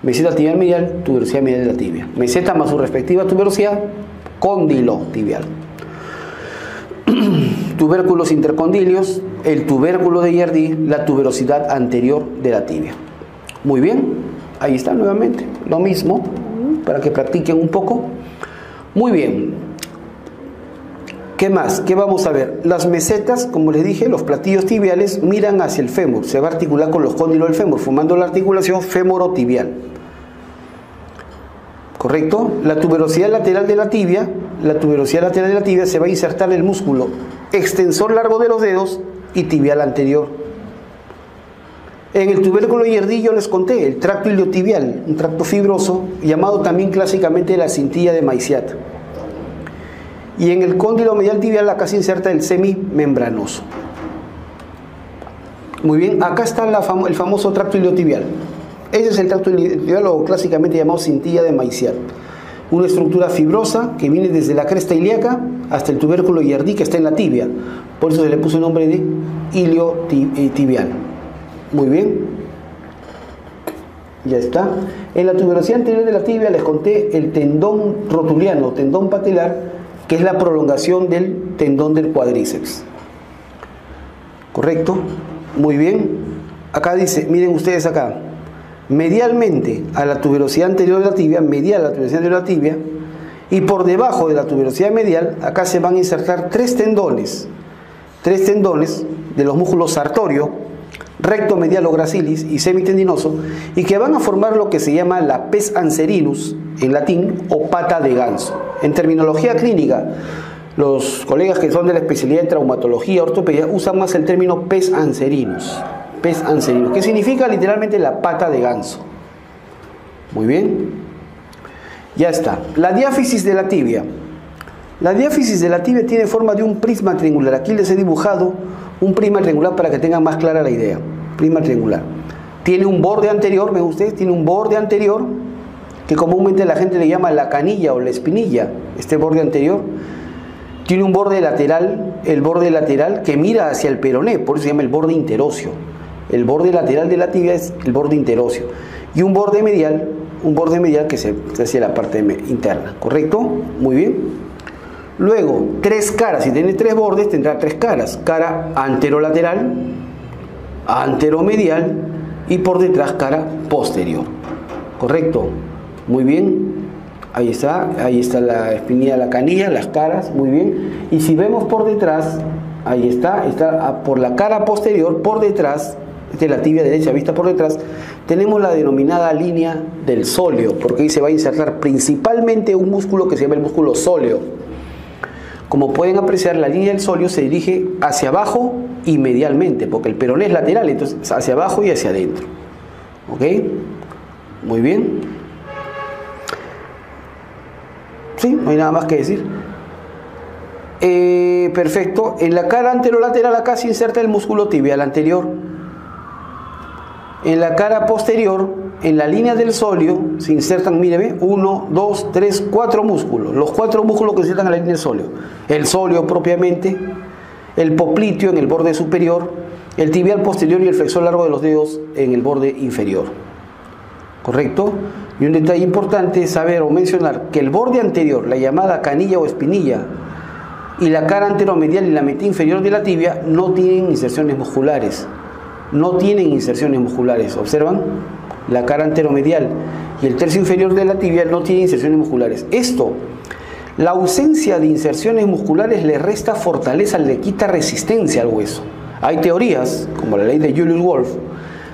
Meseta tibial medial, tuberosidad medial de la tibia. Meseta más su respectiva tuberosidad, cóndilo tibial. Tubérculos intercondilios, el tubérculo de Giardi, la tuberosidad anterior de la tibia. Muy bien, ahí está nuevamente, lo mismo, para que practiquen un poco. Muy bien. ¿Qué más? ¿Qué vamos a ver? Las mesetas, como les dije, los platillos tibiales miran hacia el fémur, se va a articular con los cóndilos del fémur, formando la articulación fémoro-tibial. ¿Correcto? La tuberosidad lateral de la tibia, se va a insertar el músculo extensor largo de los dedos y tibial anterior. En el tubérculo yerdí yo les conté el tracto iliotibial, un tracto fibroso, llamado también clásicamente la cintilla de Maiciat. Y en el cóndilo medial tibial acá se inserta el semimembranoso. Muy bien, acá está el famoso tracto iliotibial. Ese es el tracto iliotibial, o clásicamente llamado cintilla de Maiciat. Una estructura fibrosa que viene desde la cresta ilíaca hasta el tubérculo yerdí que está en la tibia. Por eso se le puso el nombre de iliotibial. Muy bien. Ya está. En la tuberosidad anterior de la tibia les conté el tendón rotuliano, tendón patelar, que es la prolongación del tendón del cuádriceps. ¿Correcto? Muy bien. Acá dice, miren ustedes acá, medialmente a la tuberosidad anterior de la tibia, medial a la tuberosidad anterior de la tibia, y por debajo de la tuberosidad medial, acá se van a insertar tres tendones de los músculos sartorio, recto, medial o gracilis y semitendinoso, y que van a formar lo que se llama la pes anserinus en latín o pata de ganso. En terminología clínica, los colegas que son de la especialidad de traumatología, ortopedia, usan más el término pes anserinus, que significa literalmente la pata de ganso. Muy bien, ya está. La diáfisis de la tibia. La diáfisis de la tibia tiene forma de un prisma triangular. Aquí les he dibujado un prisma triangular para que tengan más clara la idea. Prisma triangular. Tiene un borde anterior, ven ustedes, tiene un borde anterior que comúnmente la gente le llama la canilla o la espinilla, este borde anterior. Tiene un borde lateral, el borde lateral que mira hacia el peroné, por eso se llama el borde interóseo. El borde lateral de la tibia es el borde interóseo. Y un borde medial que se hacia la parte interna, ¿correcto? Muy bien. Luego, tres caras. Si tiene tres bordes, tendrá tres caras. Cara anterolateral, anteromedial y por detrás cara posterior. ¿Correcto? Muy bien. Ahí está la espinilla, la canilla, las caras, muy bien. Y si vemos por detrás, ahí está por la cara posterior, por detrás, de la tibia derecha vista por detrás, tenemos la denominada línea del sóleo, porque ahí se va a insertar principalmente un músculo que se llama el músculo sóleo. Como pueden apreciar, la línea del sóleo se dirige hacia abajo y medialmente, porque el peroné es lateral, entonces hacia abajo y hacia adentro. ¿Ok? Muy bien. Sí, no hay nada más que decir. Perfecto. En la cara anterolateral acá se inserta el músculo tibial anterior. En la cara posterior, en la línea del sóleo, se insertan, mire, 1, 2, 3, 4 músculos. Los 4 músculos que se insertan en la línea del sóleo. El sóleo propiamente, el popliteo en el borde superior, el tibial posterior y el flexor largo de los dedos en el borde inferior. ¿Correcto? Y un detalle importante es saber o mencionar que el borde anterior, la llamada canilla o espinilla, y la cara anteromedial y la mitad inferior de la tibia no tienen inserciones musculares. No tienen inserciones musculares. ¿Observan? La cara anteromedial y el tercio inferior de la tibia no tienen inserciones musculares. Esto, la ausencia de inserciones musculares le resta fortaleza, le quita resistencia al hueso. Hay teorías, como la ley de Julius Wolff,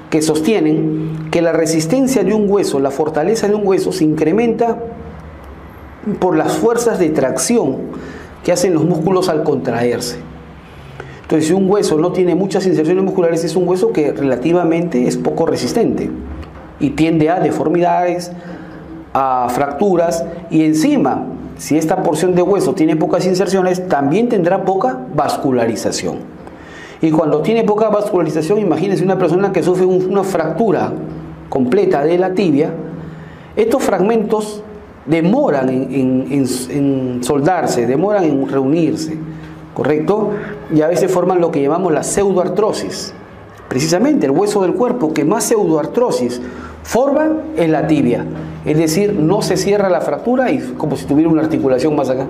que sostienen que la resistencia de un hueso, la fortaleza de un hueso se incrementa por las fuerzas de tracción que hacen los músculos al contraerse. Entonces, si un hueso no tiene muchas inserciones musculares, es un hueso que relativamente es poco resistente y tiende a deformidades, a fracturas, y encima, si esta porción de hueso tiene pocas inserciones, también tendrá poca vascularización. Y cuando tiene poca vascularización, imagínense una persona que sufre una fractura completa de la tibia, estos fragmentos demoran en soldarse, demoran en reunirse, ¿correcto? Y a veces forman lo que llamamos la pseudoartrosis. Precisamente el hueso del cuerpo que más pseudoartrosis forma es la tibia. Es decir, no se cierra la fractura y como si tuviera una articulación más acá.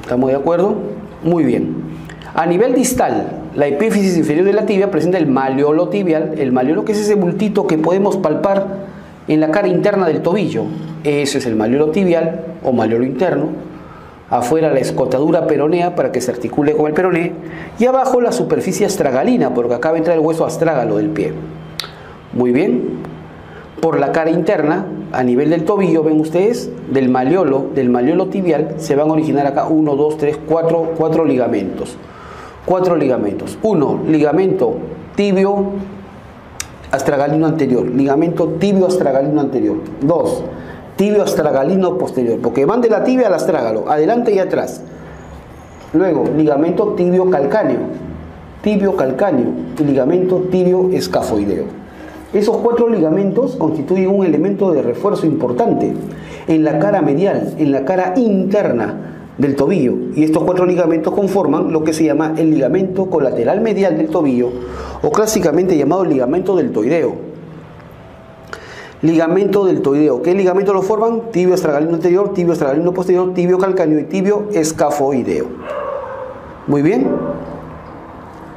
¿Estamos de acuerdo? Muy bien. A nivel distal, la epífisis inferior de la tibia presenta el maleolo tibial. El maleolo, que es ese bultito que podemos palpar en la cara interna del tobillo. Ese es el maleolo tibial o maleolo interno. Afuera la escotadura peronea para que se articule con el peroné. Y abajo la superficie astragalina, porque acá va a entrar el hueso astrágalo del pie. Muy bien. Por la cara interna, a nivel del tobillo, ven ustedes, del maleolo tibial, se van a originar acá 1, 2, 3, 4 ligamentos. 4 ligamentos. 1, ligamento tibio astragalino anterior. Ligamento tibio astragalino anterior. 2, tibio astragalino posterior, porque van de la tibia al astrágalo, adelante y atrás. Luego, ligamento tibio calcáneo y ligamento tibio escafoideo. Esos 4 ligamentos constituyen un elemento de refuerzo importante en la cara medial, en la cara interna del tobillo. Y estos 4 ligamentos conforman lo que se llama el ligamento colateral medial del tobillo, o clásicamente llamado ligamento deltoideo. Ligamento deltoideo. ¿Qué ligamento lo forman? Tibio astragalino anterior, tibio astragalino posterior, tibio calcáneo y tibio escafoideo. Muy bien.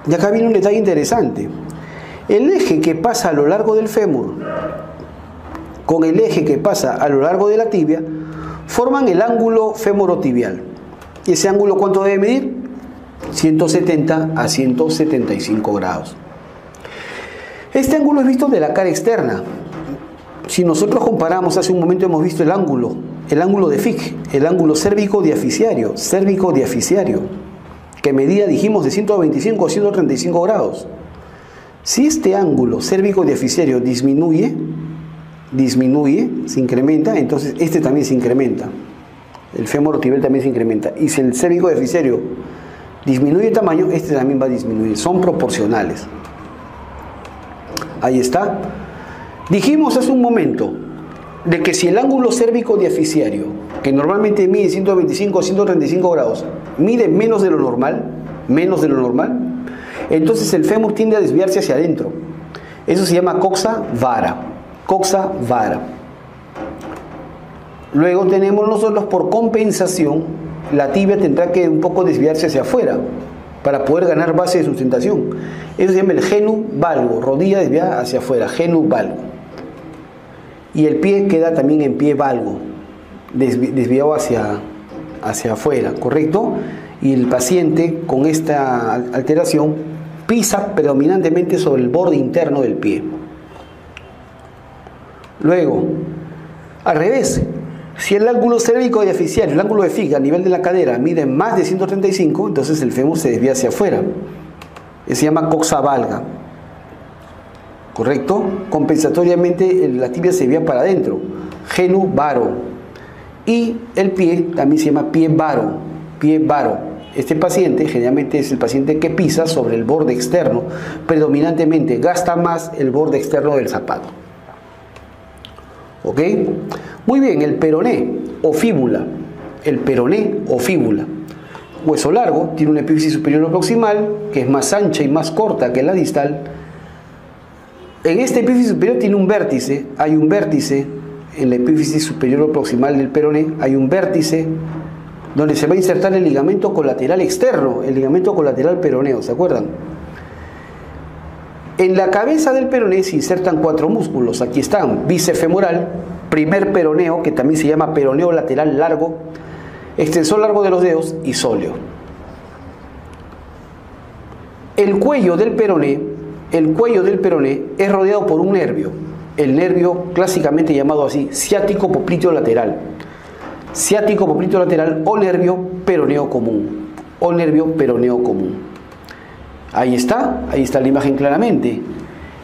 Y acá viene un detalle interesante. El eje que pasa a lo largo del fémur con el eje que pasa a lo largo de la tibia forman el ángulo femorotibial. ¿Y ese ángulo cuánto debe medir? 170 a 175 grados. Este ángulo es visto de la cara externa. Si nosotros comparamos, hace un momento hemos visto el ángulo de Fick, el ángulo cérvico-diaficiario, que medía, dijimos, de 125 a 135 grados. Si este ángulo cérvico-diaficiario disminuye, se incrementa, entonces este también se incrementa. El femorotibial también se incrementa. Y si el cérvico-diaficiario disminuye de tamaño, este también va a disminuir. Son proporcionales. Ahí está. Dijimos hace un momento de que si el ángulo cérvico-diaficiario, que normalmente mide 125 a 135 grados, mide menos de lo normal, entonces el fémur tiende a desviarse hacia adentro. Eso se llama coxa vara. Luego tenemos nosotros, por compensación, la tibia tendrá que un poco desviarse hacia afuera para poder ganar base de sustentación. Eso se llama el genu valgo, rodilla desviada hacia afuera, genu valgo. Y el pie queda también en pie valgo, desviado hacia afuera, ¿correcto? Y el paciente con esta alteración pisa predominantemente sobre el borde interno del pie. Luego, al revés, si el ángulo cérvico-diaficiario, el ángulo de Fick a nivel de la cadera mide más de 135, entonces el fémur se desvía hacia afuera. Se llama coxa valga, ¿correcto? Compensatoriamente la tibia se desvía para adentro, genu varo. Y el pie también se llama pie varo. Este paciente generalmente es el paciente que pisa sobre el borde externo, predominantemente gasta más el borde externo del zapato. ¿Ok? Muy bien, el peroné o fíbula. Hueso largo, tiene una epífisis superior o proximal, que es más ancha y más corta que la distal. En esta epífisis superior tiene un vértice, hay un vértice en la epífisis superior o proximal del peroné, hay un vértice donde se va a insertar el ligamento colateral externo, el ligamento colateral peroneo, ¿se acuerdan? En la cabeza del peroné se insertan 4 músculos, aquí están: bíceps femoral, primer peroneo, que también se llama peroneo lateral largo, extensor largo de los dedos y sóleo. El cuello del peroné es rodeado por un nervio, el nervio clásicamente llamado así, ciático popliteo lateral. Ciático popliteo lateral o nervio peroneo común. Ahí está la imagen claramente.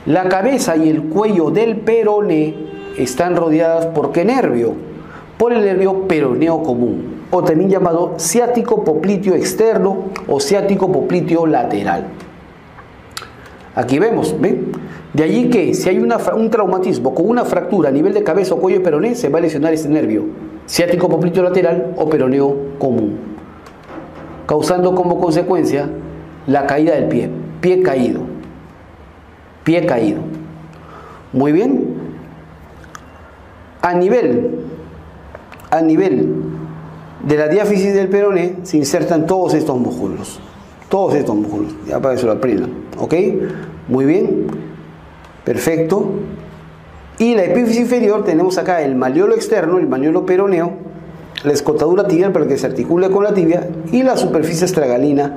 La cabeza y el cuello del peroné están rodeadas ¿por qué nervio? Por el nervio peroneo común, o también llamado ciático popliteo externo o ciático popliteo lateral. Aquí vemos, ¿ven? De allí que si hay un traumatismo con una fractura a nivel de cabeza o cuello peroné, se va a lesionar este nervio, ciático popliteo lateral o peroneo común, causando como consecuencia la caída del pie caído. Muy bien. A nivel de la diáfisis del peroné se insertan todos estos músculos, ya para que se lo aprendan, ¿ok? Muy bien, perfecto. Y la epífisis inferior tenemos acá el maleolo externo, el maleolo peroneo, la escotadura tibial para que se articule con la tibia y la superficie astragalina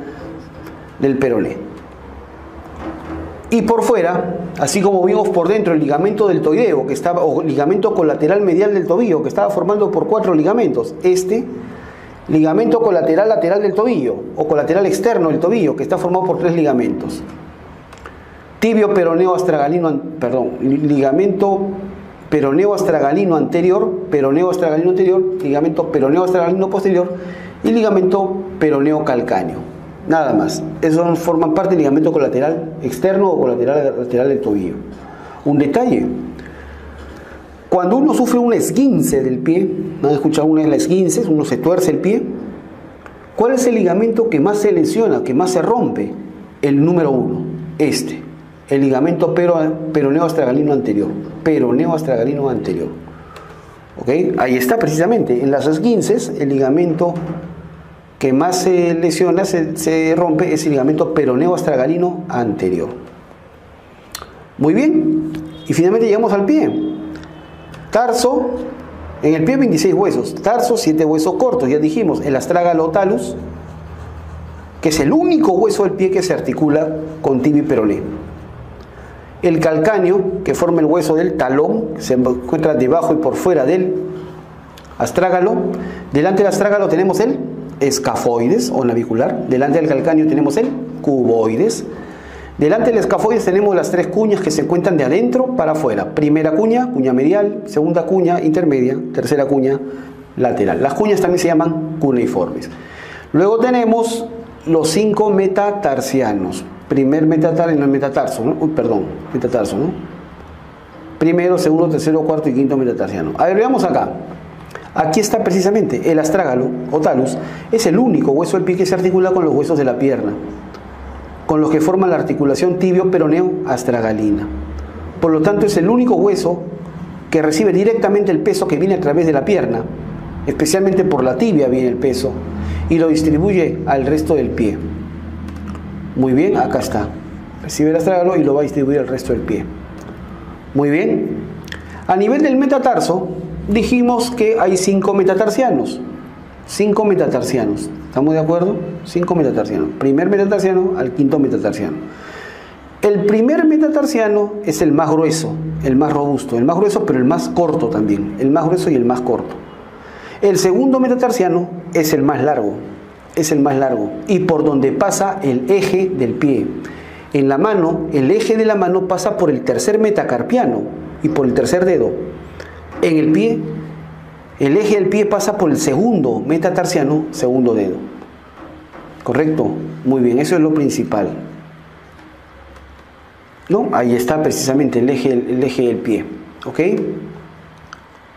del peroné. Y por fuera, así como vimos por dentro, el ligamento deltoideo, que estaba, o ligamento colateral medial del tobillo, que estaba formado por 4 ligamentos. Este, ligamento colateral lateral del tobillo, o colateral externo del tobillo, que está formado por 3 ligamentos. Tibio peroneo astragalino, ligamento peroneo astragalino anterior, ligamento peroneo astragalino posterior y ligamento peroneo calcáneo. Nada más. Esos forman parte del ligamento colateral externo o colateral lateral del tobillo. Un detalle. Cuando uno sufre un esguince del pie, ¿no han escuchado una de las esguinces? Uno se tuerce el pie. ¿Cuál es el ligamento que más se lesiona, que más se rompe? El número 1, el ligamento peroneo astragalino anterior. Peroneo astragalino anterior. ¿Ok? Ahí está precisamente. En las esguinces, el ligamento que más se lesiona, se rompe, es el ligamento peroneo astragalino anterior. Muy bien. Y finalmente llegamos al pie. Tarso, en el pie 26 huesos. Tarso, 7 huesos cortos. Ya dijimos, el astrágalo o talus, que es el único hueso del pie que se articula con tibia y peroné. El calcáneo, que forma el hueso del talón, que se encuentra debajo y por fuera del astrágalo. Delante del astrágalo tenemos el escafoides o navicular. Delante del calcáneo tenemos el cuboides. Delante del escafoides tenemos las 3 cuñas que se encuentran de adentro para afuera. Primera cuña, cuña medial. Segunda cuña, intermedia. Tercera cuña, lateral. Las cuñas también se llaman cuneiformes. Luego tenemos los 5 metatarsianos. Primer metatarso, ¿no? Metatarso, ¿no? Primero, segundo, tercero, cuarto y quinto metatarsiano. A ver, veamos acá. Aquí está precisamente el astrágalo o talus. Es el único hueso del pie que se articula con los huesos de la pierna, con los que forman la articulación tibio-peroneo astragalina. Por lo tanto, es el único hueso que recibe directamente el peso que viene a través de la pierna, especialmente por la tibia viene el peso, y lo distribuye al resto del pie. Muy bien, acá está. Recibe el astrágalo y lo va a distribuir al resto del pie. Muy bien. A nivel del metatarso, dijimos que hay 5 metatarsianos. 5 metatarsianos. ¿Estamos de acuerdo? 5 metatarsianos. Primer metatarsiano al quinto metatarsiano. El primer metatarsiano es el más grueso, el más robusto. El más grueso, pero el más corto también. El más grueso y el más corto. El segundo metatarsiano es el más largo. Es el más largo. Y por donde pasa el eje del pie. En la mano, el eje de la mano pasa por el tercer metacarpiano y por el tercer dedo. En el pie, el eje del pie pasa por el segundo metatarsiano, segundo dedo. ¿Correcto? Muy bien, eso es lo principal. ¿No? Ahí está precisamente el eje del pie. ¿Ok?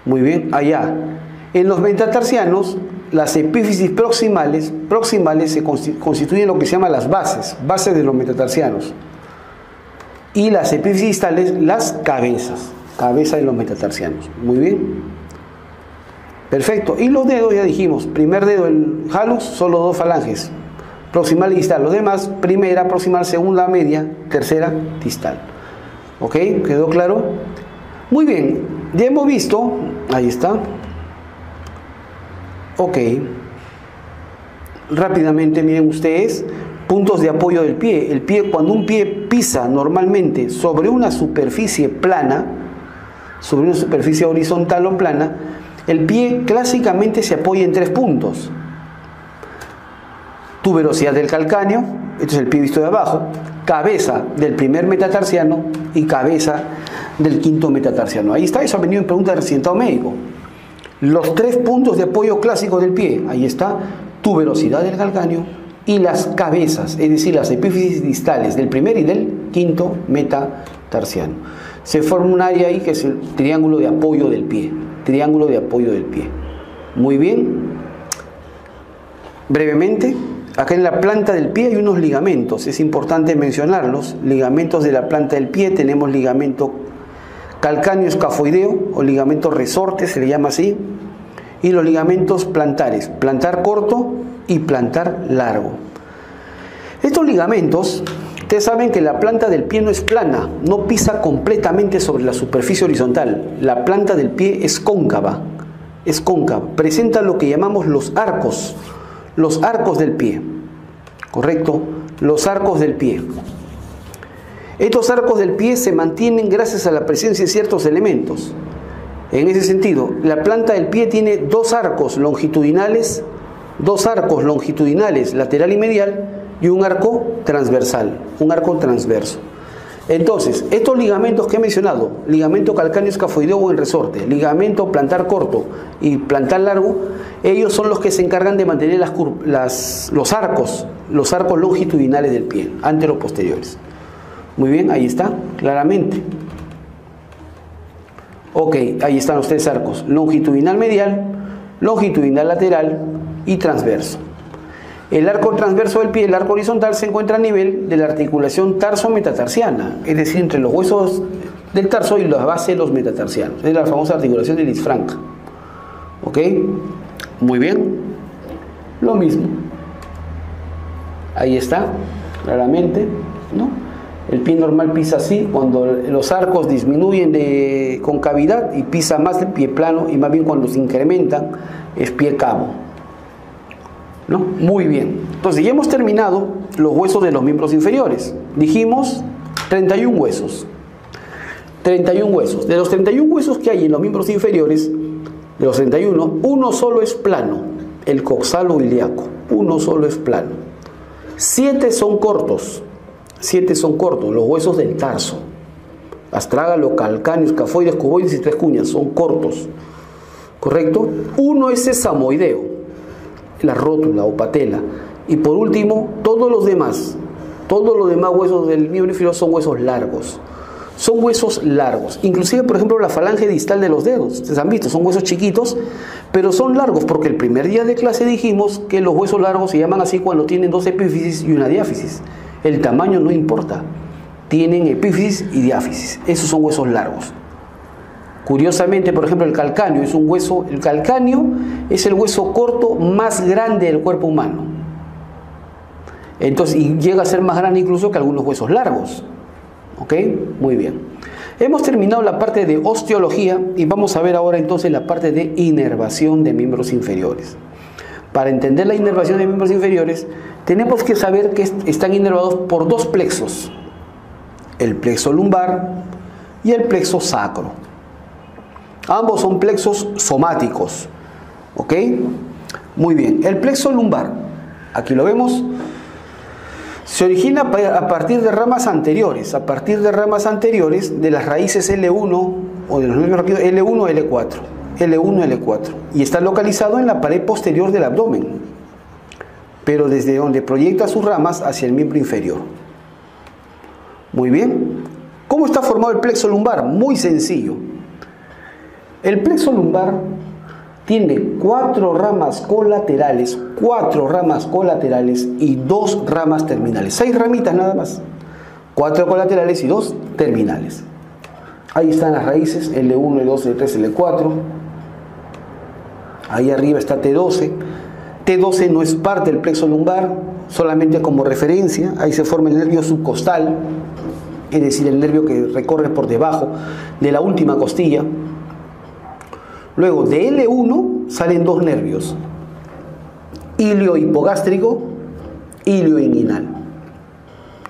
Muy bien, allá. En los metatarsianos, las epífisis proximales se constituyen lo que se llama las bases de los metatarsianos. Y las epífisis distales, las cabeza de los metatarsianos. Muy bien. Perfecto. Y los dedos, ya dijimos, primer dedo, el halus, solo 2 falanges, proximal y distal. Los demás, primera, proximal, segunda, media, tercera, distal. ¿Ok? ¿Quedó claro? Muy bien. Ya hemos visto, ahí está. Ok. Rápidamente, miren ustedes, puntos de apoyo del pie. El pie, cuando un pie pisa normalmente sobre una superficie plana, sobre una superficie horizontal o plana, el pie clásicamente se apoya en 3 puntos. Tuberosidad del calcáneo, este es el pie visto de abajo, cabeza del primer metatarsiano y cabeza del quinto metatarsiano. Ahí está, eso ha venido en pregunta de accidentado médico. Los 3 puntos de apoyo clásicos del pie, ahí está, tuberosidad del calcáneo y las cabezas, es decir, las epífisis distales del primer y del quinto metatarsiano. Se forma un área ahí que es el triángulo de apoyo del pie. Triángulo de apoyo del pie. Muy bien. Brevemente, acá en la planta del pie hay unos ligamentos. Es importante mencionarlos. Ligamentos de la planta del pie. Tenemos ligamento calcáneo escafoideo o ligamento resorte, se le llama así. Y los ligamentos plantares. Plantar corto y plantar largo. Estos ligamentos, ustedes saben que la planta del pie no es plana, no pisa completamente sobre la superficie horizontal. La planta del pie es cóncava, es cóncava, presenta lo que llamamos los arcos del pie, ¿correcto? Los arcos del pie. Estos arcos del pie se mantienen gracias a la presencia de ciertos elementos. En ese sentido, la planta del pie tiene dos arcos longitudinales, lateral y medial, y un arco transversal, un arco transverso. Entonces, estos ligamentos que he mencionado, ligamento calcáneo escafoideo o en resorte, ligamento plantar corto y plantar largo, ellos son los que se encargan de mantener los arcos longitudinales del pie, anteroposteriores. Muy bien, ahí está, claramente. Ok, ahí están los tres arcos, longitudinal medial, longitudinal lateral y transverso. El arco transverso del pie, el arco horizontal, se encuentra a nivel de la articulación tarso-metatarsiana, es decir, entre los huesos del tarso y la base de los metatarsianos. Es la famosa articulación de Lisfranc. ¿Ok? Muy bien. Lo mismo. Ahí está, claramente, ¿no? El pie normal pisa así, cuando los arcos disminuyen de concavidad y pisa más el pie plano, y más bien cuando se incrementan es pie cabo, ¿no? Muy bien. Entonces ya hemos terminado los huesos de los miembros inferiores. Dijimos 31 huesos. 31 huesos. De los 31 huesos que hay en los miembros inferiores, de los 31, uno solo es plano, el coxalo ilíaco. Uno solo es plano. 7 son cortos. 7 son cortos, los huesos del tarso. Astrágalo, calcáneo, escafoides, cuboides y tres cuñas son cortos. ¿Correcto? Uno es sesamoideo, la rótula o patela. Y por último, todos los demás huesos del miembro inferior son huesos largos. Son huesos largos. Inclusive, por ejemplo, la falange distal de los dedos. Ustedes han visto, son huesos chiquitos, pero son largos, porque el primer día de clase dijimos que los huesos largos se llaman así cuando tienen 2 epífisis y una diáfisis. El tamaño no importa. Tienen epífisis y diáfisis. Esos son huesos largos. Curiosamente, por ejemplo, el calcáneo es un hueso. El calcáneo es el hueso corto más grande del cuerpo humano. Entonces, y llega a ser más grande incluso que algunos huesos largos. ¿Ok? Muy bien. Hemos terminado la parte de osteología y vamos a ver ahora entonces la parte de inervación de miembros inferiores. Para entender la inervación de miembros inferiores, tenemos que saber que están inervados por 2 plexos. El plexo lumbar y el plexo sacro. Ambos son plexos somáticos. ¿Ok? Muy bien. El plexo lumbar, aquí lo vemos, se origina a partir de ramas anteriores. A partir de ramas anteriores de las raíces L1 o de los nervios rápidos L1 L4. L1 L4. Y está localizado en la pared posterior del abdomen, pero desde donde proyecta sus ramas hacia el miembro inferior. Muy bien. ¿Cómo está formado el plexo lumbar? Muy sencillo. El plexo lumbar tiene 4 ramas colaterales, 4 ramas colaterales y 2 ramas terminales. 6 ramitas nada más. 4 colaterales y 2 terminales. Ahí están las raíces, L1, L2, L3, L4. Ahí arriba está T12. T12 no es parte del plexo lumbar, solamente como referencia. Ahí se forma el nervio subcostal, es decir, el nervio que recorre por debajo de la última costilla. Luego de L1 salen 2 nervios, ilio hipogástrico, ilio inguinal.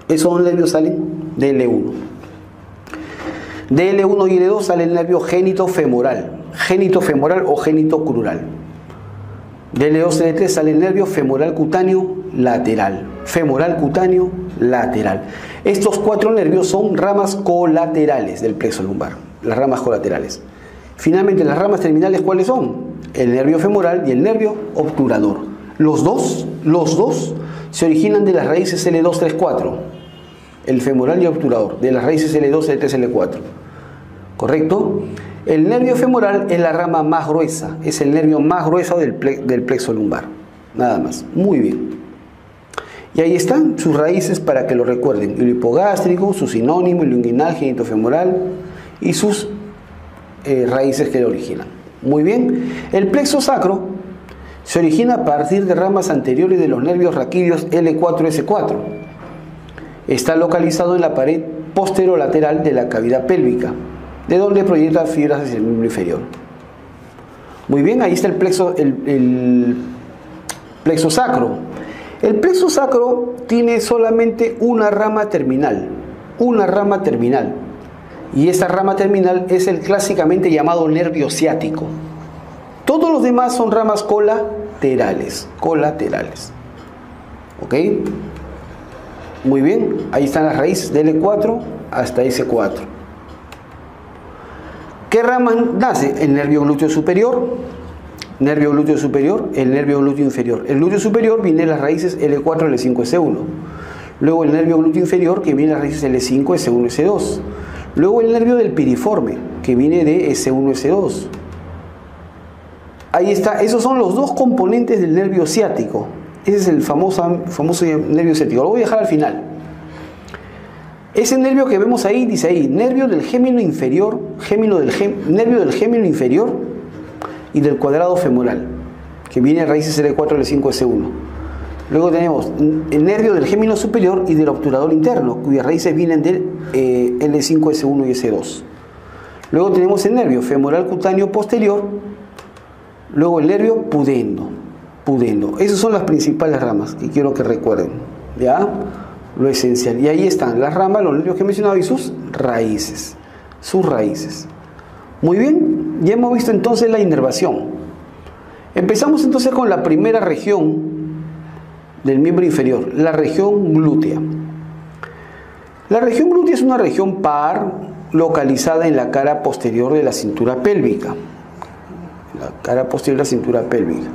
Esos 2 nervios salen de L1. De L1 y L2 sale el nervio genitofemoral o genitocrural. De L2 y L3 sale el nervio femoral cutáneo lateral. Femoral cutáneo lateral. Estos 4 nervios son ramas colaterales del plexo lumbar. Las ramas colaterales. Finalmente, las ramas terminales, ¿cuáles son? El nervio femoral y el nervio obturador. Los dos se originan de las raíces L2, 3, 4. El femoral y obturador, de las raíces L2, L3, L4. ¿Correcto? El nervio femoral es la rama más gruesa, es el nervio más grueso del plexo lumbar. Nada más. Muy bien. Y ahí están sus raíces para que lo recuerden. El hipogástrico, su sinónimo, el inguinal, genitofemoral y sus raíces que lo originan. Muy bien. El plexo sacro se origina a partir de ramas anteriores de los nervios raquídeos L4, S4. Está localizado en la pared posterolateral de la cavidad pélvica, de donde proyecta fibras hacia el miembro inferior. Muy bien, ahí está el plexo sacro. El plexo sacro tiene solamente una rama terminal. Una rama terminal. Y esa rama terminal es el clásicamente llamado nervio ciático. Todos los demás son ramas colaterales. Colaterales. ¿Ok? Muy bien, ahí están las raíces de L4 hasta S4. ¿Qué rama nace? El nervio glúteo superior, nervio glúteo superior, el nervio glúteo inferior. El glúteo superior viene de las raíces L4, L5, S1. Luego el nervio glúteo inferior, que viene de las raíces L5, S1, S2. Luego el nervio del piriforme, que viene de S1, S2. Ahí está, esos son los dos componentes del nervio ciático. Ese es el famoso nervio ciático. Lo voy a dejar al final. Ese nervio que vemos ahí, dice ahí, nervio del gémino inferior, nervio del gémino inferior y del cuadrado femoral, que viene de raíces L4, L5, S1. Luego tenemos el nervio del gémino superior y del obturador interno, cuyas raíces vienen del L5, S1 y S2. Luego tenemos el nervio femoral cutáneo posterior, luego el nervio pudendo. Esas son las principales ramas que quiero que recuerden, ¿ya? Lo esencial. Y ahí están las ramas, los nervios que he mencionado y sus raíces. Muy bien, ya hemos visto entonces la inervación. Empezamos entonces con la primera región del miembro inferior, la región glútea. La región glútea es una región par localizada en la cara posterior de la cintura pélvica. La cara posterior de la cintura pélvica.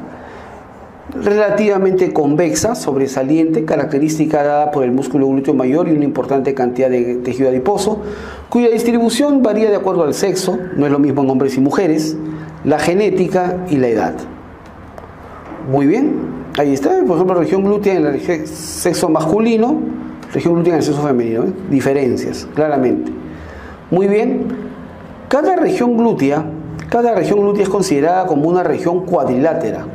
Relativamente convexa, sobresaliente, característica dada por el músculo glúteo mayor y una importante cantidad de tejido adiposo, cuya distribución varía de acuerdo al sexo, no es lo mismo en hombres y mujeres, la genética y la edad. Muy bien, ahí está, por ejemplo, región glútea en el sexo masculino, región glútea en el sexo femenino, diferencias, claramente. Muy bien, cada región glútea es considerada como una región cuadrilátera,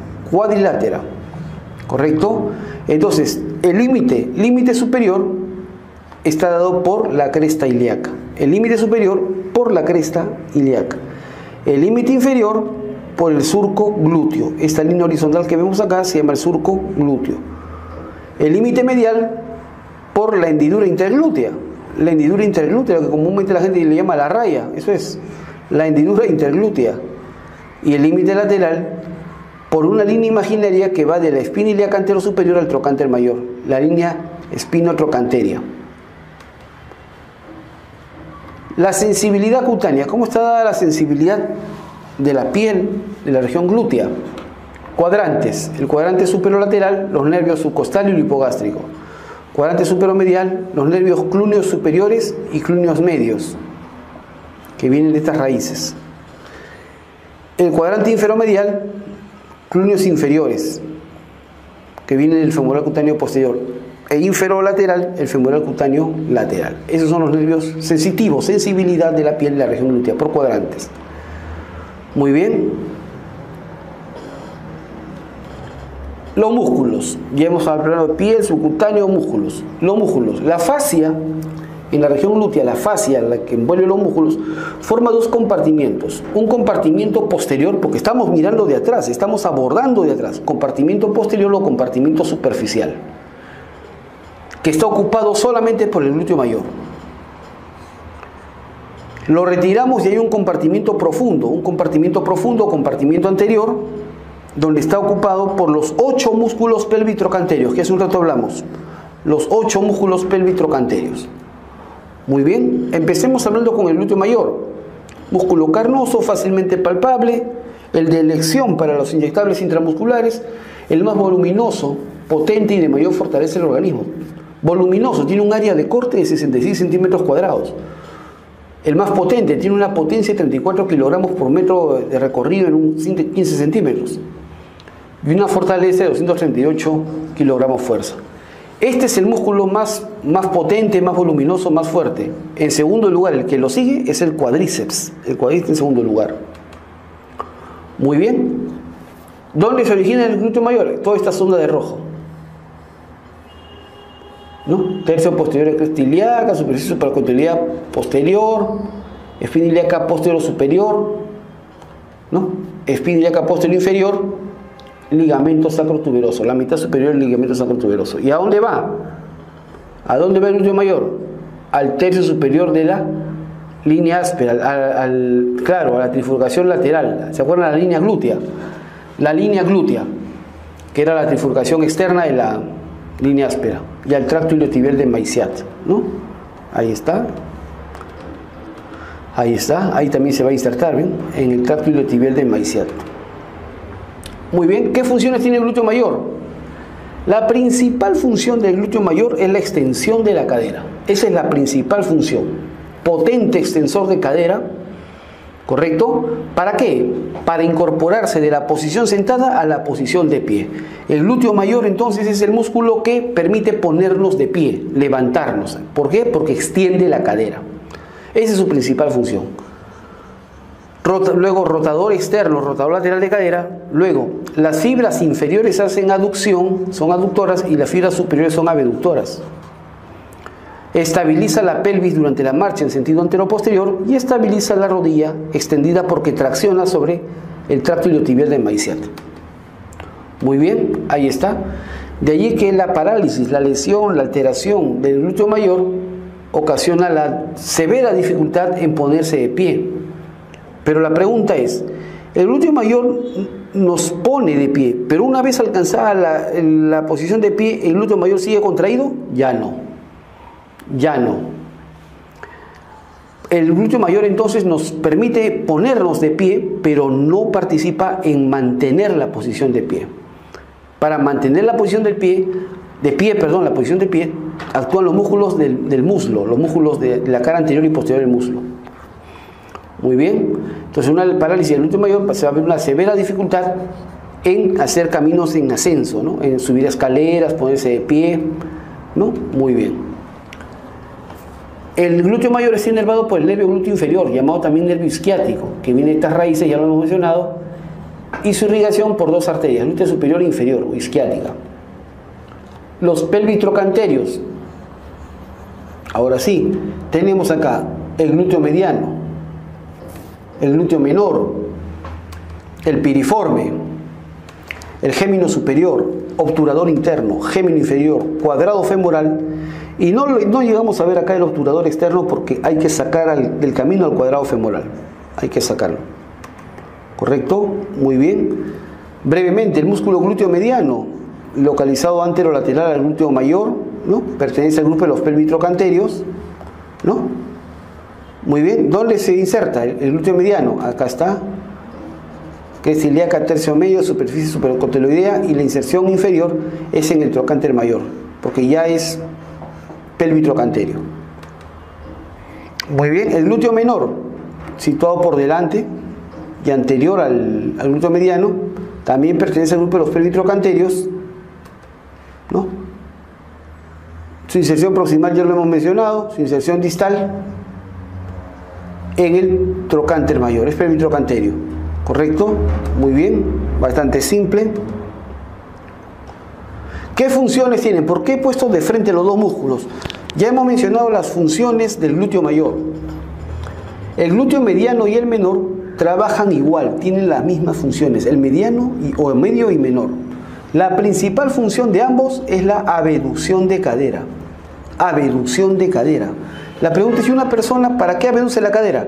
¿correcto? Entonces, el límite superior está dado por la cresta ilíaca. El límite superior por la cresta ilíaca. El límite inferior por el surco glúteo. Esta línea horizontal que vemos acá se llama el surco glúteo. El límite medial por la hendidura interglútea. La hendidura interglútea, lo que comúnmente la gente le llama la raya, eso es, la hendidura interglútea. Y el límite lateral por una línea imaginaria que va de la espina ilíaca anterosuperior al trocánter mayor, la línea espinotrocanteria. La sensibilidad cutánea. ¿Cómo está dada la sensibilidad de la piel de la región glútea? Cuadrantes. El cuadrante superolateral, los nervios subcostal y el hipogástrico. Cuadrante superomedial, los nervios clúneos superiores y clúneos medios, que vienen de estas raíces. El cuadrante inferomedial, clúneos inferiores, que vienen del femoral cutáneo posterior, e inferolateral, el femoral cutáneo lateral. Esos son los nervios sensitivos, sensibilidad de la piel de la región glútea, por cuadrantes. Muy bien. Los músculos. Ya hemos hablado de piel, subcutáneo, músculos. Los músculos. La fascia, en la región glútea, la fascia, la que envuelve los músculos, forma dos compartimientos. Un compartimiento posterior, porque estamos mirando de atrás, estamos abordando de atrás. Compartimiento posterior o compartimento superficial, que está ocupado solamente por el glúteo mayor. Lo retiramos y hay un compartimento profundo o compartimento anterior, donde está ocupado por los 8 músculos pelvitrocanterios, que hace un rato hablamos. Los 8 músculos pelvitrocanterios. Muy bien, empecemos hablando con el glúteo mayor. Músculo carnoso, fácilmente palpable, el de elección para los inyectables intramusculares, el más voluminoso, potente y de mayor fortaleza del organismo. Voluminoso, tiene un área de corte de 66 centímetros cuadrados. El más potente, tiene una potencia de 34 kilogramos por metro de recorrido en un 15 centímetros. Y una fortaleza de 238 kilogramos fuerza. Este es el músculo más potente, más voluminoso, más fuerte. En segundo lugar, el que lo sigue es el cuádriceps. El cuádriceps en segundo lugar. Muy bien. ¿Dónde se origina el glúteo mayor? Toda esta zona de rojo, ¿no? Tercio posterior de cresta ilíaca, superficie supracondylar posterior, espina ilíaca posterior superior, ¿no? espina ilíaca posterior inferior, ligamento sacrotuberoso, la mitad superior del ligamento sacrotuberoso. ¿Y a dónde va? ¿A dónde va el glúteo mayor? Al tercio superior de la línea áspera, claro, a la trifurcación lateral. ¿Se acuerdan de la línea glútea? La línea glútea, que era la trifurcación externa de la línea áspera, y al tracto iliotibial de Maiciat, ¿no? Ahí está. Ahí está, ahí también se va a insertar, ¿ven? En el tracto iliotibial de Maiciat. Muy bien, ¿qué funciones tiene el glúteo mayor? La principal función del glúteo mayor es la extensión de la cadera. Esa es la principal función. Potente extensor de cadera, ¿correcto? ¿Para qué? Para incorporarse de la posición sentada a la posición de pie. El glúteo mayor entonces es el músculo que permite ponernos de pie, levantarnos. ¿Por qué? Porque extiende la cadera. Esa es su principal función. Luego rotador externo, rotador lateral de cadera. Luego las fibras inferiores hacen aducción, son aductoras, y las fibras superiores son abductoras. Estabiliza la pelvis durante la marcha en sentido antero-posterior y estabiliza la rodilla extendida porque tracciona sobre el tracto iliotibial de Maiciat. Muy bien, ahí está. De allí que la parálisis, la lesión, la alteración del glúteo mayor ocasiona la severa dificultad en ponerse de pie. Pero la pregunta es, el glúteo mayor nos pone de pie, pero una vez alcanzada la posición de pie, ¿el glúteo mayor sigue contraído? Ya no. Ya no. El glúteo mayor entonces nos permite ponernos de pie, pero no participa en mantener la posición de pie. Para mantener la posición del pie, la posición de pie, actúan los músculos del muslo, los músculos de la cara anterior y posterior del muslo. Muy bien. Entonces, una parálisis del glúteo mayor se va a ver una severa dificultad en hacer caminos en ascenso, ¿no? En subir escaleras, ponerse de pie, ¿no? Muy bien. El glúteo mayor está inervado por el nervio glúteo inferior, llamado también nervio isquiático, que viene de estas raíces, ya lo hemos mencionado, y su irrigación por dos arterias, glúteo superior e inferior, o isquiática. Los pelvitrocanterios. Ahora sí, tenemos acá el glúteo mediano, el glúteo menor, el piriforme, el gémino superior, obturador interno, gémino inferior, cuadrado femoral, y no llegamos a ver acá el obturador externo porque hay que sacar del camino al cuadrado femoral, hay que sacarlo. ¿Correcto? Muy bien. Brevemente, el músculo glúteo mediano, localizado anterolateral al glúteo mayor, ¿no? Pertenece al grupo de los pelvitrocanterios, ¿no? Muy bien. ¿Dónde se inserta el glúteo mediano? Acá está, que es ilíaca tercio medio, superficie supercoteloidea, y la inserción inferior es en el trocánter mayor, porque ya es pelvitrocanterio. Muy bien. El glúteo menor, situado por delante y anterior al glúteo mediano, también pertenece al grupo de los pelvitrocanterios, ¿no? Su inserción proximal ya lo hemos mencionado, su inserción distal en el trocánter mayor, es pelvitrocanterio. ¿Correcto? Muy bien, bastante simple. ¿Qué funciones tienen? ¿Por qué he puesto de frente los dos músculos? Ya hemos mencionado las funciones del glúteo mayor. El glúteo mediano y el menor trabajan igual, tienen las mismas funciones, el mediano o el medio y menor. La principal función de ambos es la abducción de cadera. Abducción de cadera. La pregunta es, una persona, ¿para qué abduce la cadera?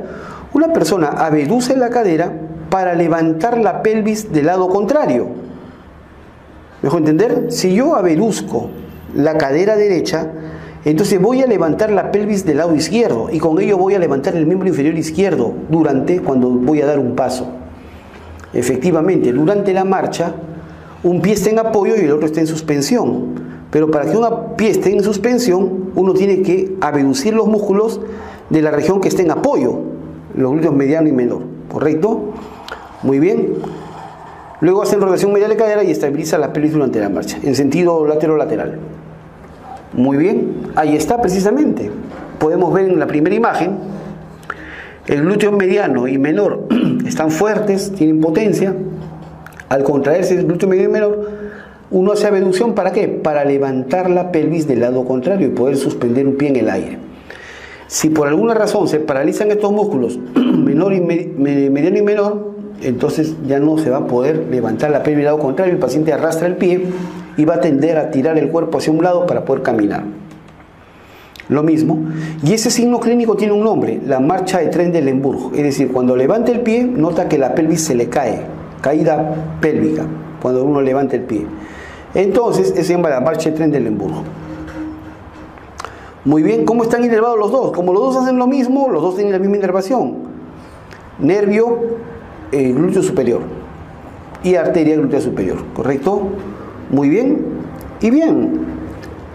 Una persona abduce la cadera para levantar la pelvis del lado contrario. ¿Me dejo entender? Si yo abduzco la cadera derecha, entonces voy a levantar la pelvis del lado izquierdo y con ello voy a levantar el miembro inferior izquierdo cuando voy a dar un paso. Efectivamente, durante la marcha, un pie está en apoyo y el otro está en suspensión. Pero para que un pie esté en suspensión, uno tiene que abducir los músculos de la región que está en apoyo, los glúteos mediano y menor. ¿Correcto? Muy bien. Luego hacen rotación medial de cadera y estabiliza la pelvis durante la marcha, en sentido lateral. Muy bien, ahí está precisamente. Podemos ver en la primera imagen, el glúteo mediano y menor están fuertes, tienen potencia. Al contraerse el glúteo mediano y menor, uno hace abducción, ¿para qué? Para levantar la pelvis del lado contrario y poder suspender un pie en el aire. Si por alguna razón se paralizan estos músculos, mediano y menor, entonces ya no se va a poder levantar la pelvis del lado contrario, el paciente arrastra el pie y va a tender a tirar el cuerpo hacia un lado para poder caminar. Lo mismo, y ese signo clínico tiene un nombre, la marcha de Trendelenburg, es decir, cuando levanta el pie, nota que la pelvis se le cae, caída pélvica, cuando uno levanta el pie. Entonces, se llama la marcha de Trendelenburg. Muy bien, ¿cómo están inervados los dos? Como los dos hacen lo mismo, los dos tienen la misma inervación. Nervio glúteo superior y arteria glútea superior, ¿correcto? Muy bien. Y bien,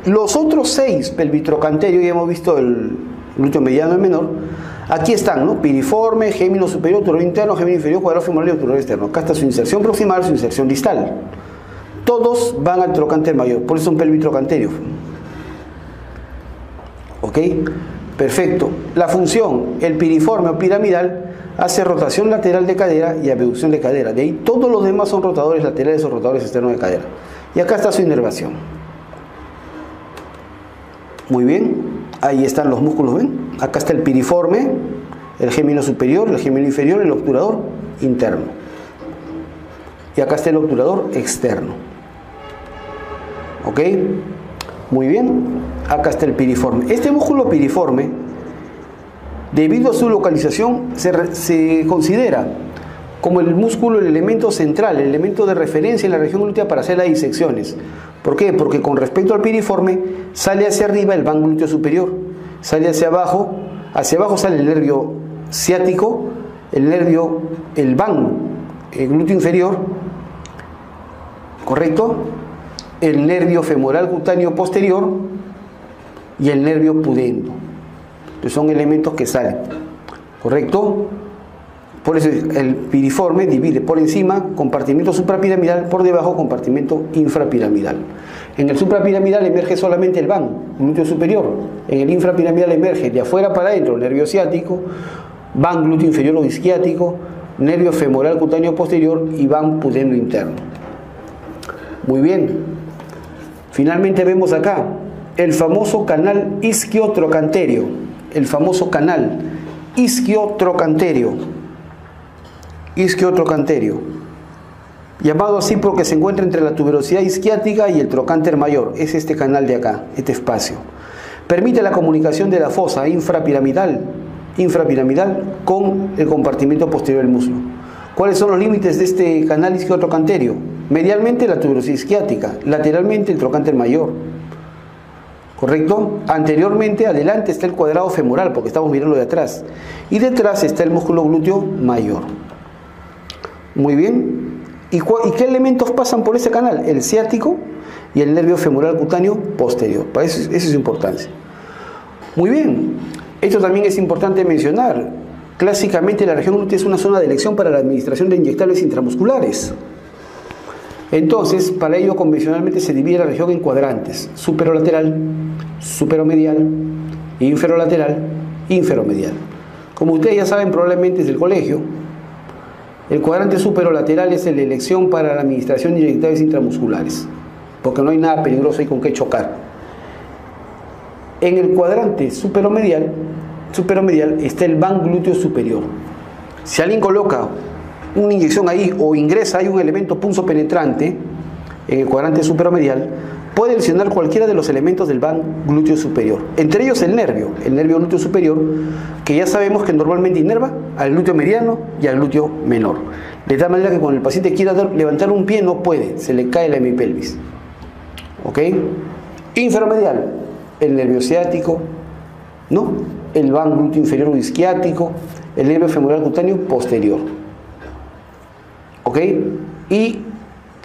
los otros 6 pelvitrocanterios, ya hemos visto el glúteo mediano y menor, aquí están, ¿no? Piriforme, gémino superior, obturador interno, gémino inferior, cuadrado femoral y obturador externo. Acá está su inserción proximal, su inserción distal. Todos van al trocánter mayor, por eso son pelvitrocanterios. ¿Ok? Perfecto. La función, el piriforme o piramidal, hace rotación lateral de cadera y abducción de cadera. De ahí todos los demás son rotadores laterales o rotadores externos de cadera. Y acá está su inervación. Muy bien. Ahí están los músculos, ¿ven? Acá está el piriforme, el gémino superior, el gémino inferior, el obturador interno. Y acá está el obturador externo. ¿Ok? Muy bien. Acá está el piriforme. Este músculo piriforme, debido a su localización, se considera como el músculo, el elemento central, el elemento de referencia en la región glútea para hacer las disecciones. ¿Por qué? Porque con respecto al piriforme, sale hacia arriba el ván glúteo superior, sale hacia abajo sale el nervio ciático, el ván glúteo inferior, ¿correcto? El nervio femoral cutáneo posterior y el nervio pudendo. Entonces son elementos que salen, ¿correcto? Por eso el piriforme divide por encima compartimento suprapiramidal, por debajo compartimento infrapiramidal. En el suprapiramidal emerge solamente el ván glúteo superior, en el infrapiramidal emerge de afuera para adentro el nervio ciático, ván glúteo inferior o isquiático, nervio femoral cutáneo posterior y ván pudendo interno. Muy bien. Finalmente vemos acá el famoso canal isquiotrocanterio, el famoso canal isquiotrocanterio, llamado así porque se encuentra entre la tuberosidad isquiática y el trocánter mayor. Es este canal de acá, este espacio. Permite la comunicación de la fosa infrapiramidal con el compartimento posterior del muslo. ¿Cuáles son los límites de este canal isquiotrocanterio? Medialmente la tuberosidad isquiática, lateralmente el trocánter mayor, ¿correcto? Anteriormente, adelante está el cuadrado femoral, porque estamos mirando de atrás, y detrás está el músculo glúteo mayor. Muy bien. ¿Y qué elementos pasan por ese canal? El ciático y el nervio femoral cutáneo posterior. Para eso es su importancia. Muy bien. Esto también es importante mencionar. Clásicamente la región glútea es una zona de elección para la administración de inyectables intramusculares. Entonces, para ello convencionalmente se divide la región en cuadrantes: superolateral, superomedial, inferolateral, inferomedial. Como ustedes ya saben probablemente desde el colegio, el cuadrante superolateral es la elección para la administración de inyectables intramusculares, porque no hay nada peligroso ahí con que chocar. En el cuadrante superomedial está el ván glúteo superior. Si alguien coloca una inyección ahí o ingresa ahí un elemento punzopenetrante en el cuadrante superomedial, puede lesionar cualquiera de los elementos del ván glúteo superior, entre ellos el nervio glúteo superior, que ya sabemos que normalmente inerva al glúteo mediano y al glúteo menor, de tal manera que cuando el paciente quiera levantar un pie no puede, se le cae la hemipelvis. ¿Ok? Inferomedial, el nervio ciático, ¿no? El ván glúteo inferior o isquiático, el nervio femoral cutáneo posterior. ¿Ok? Y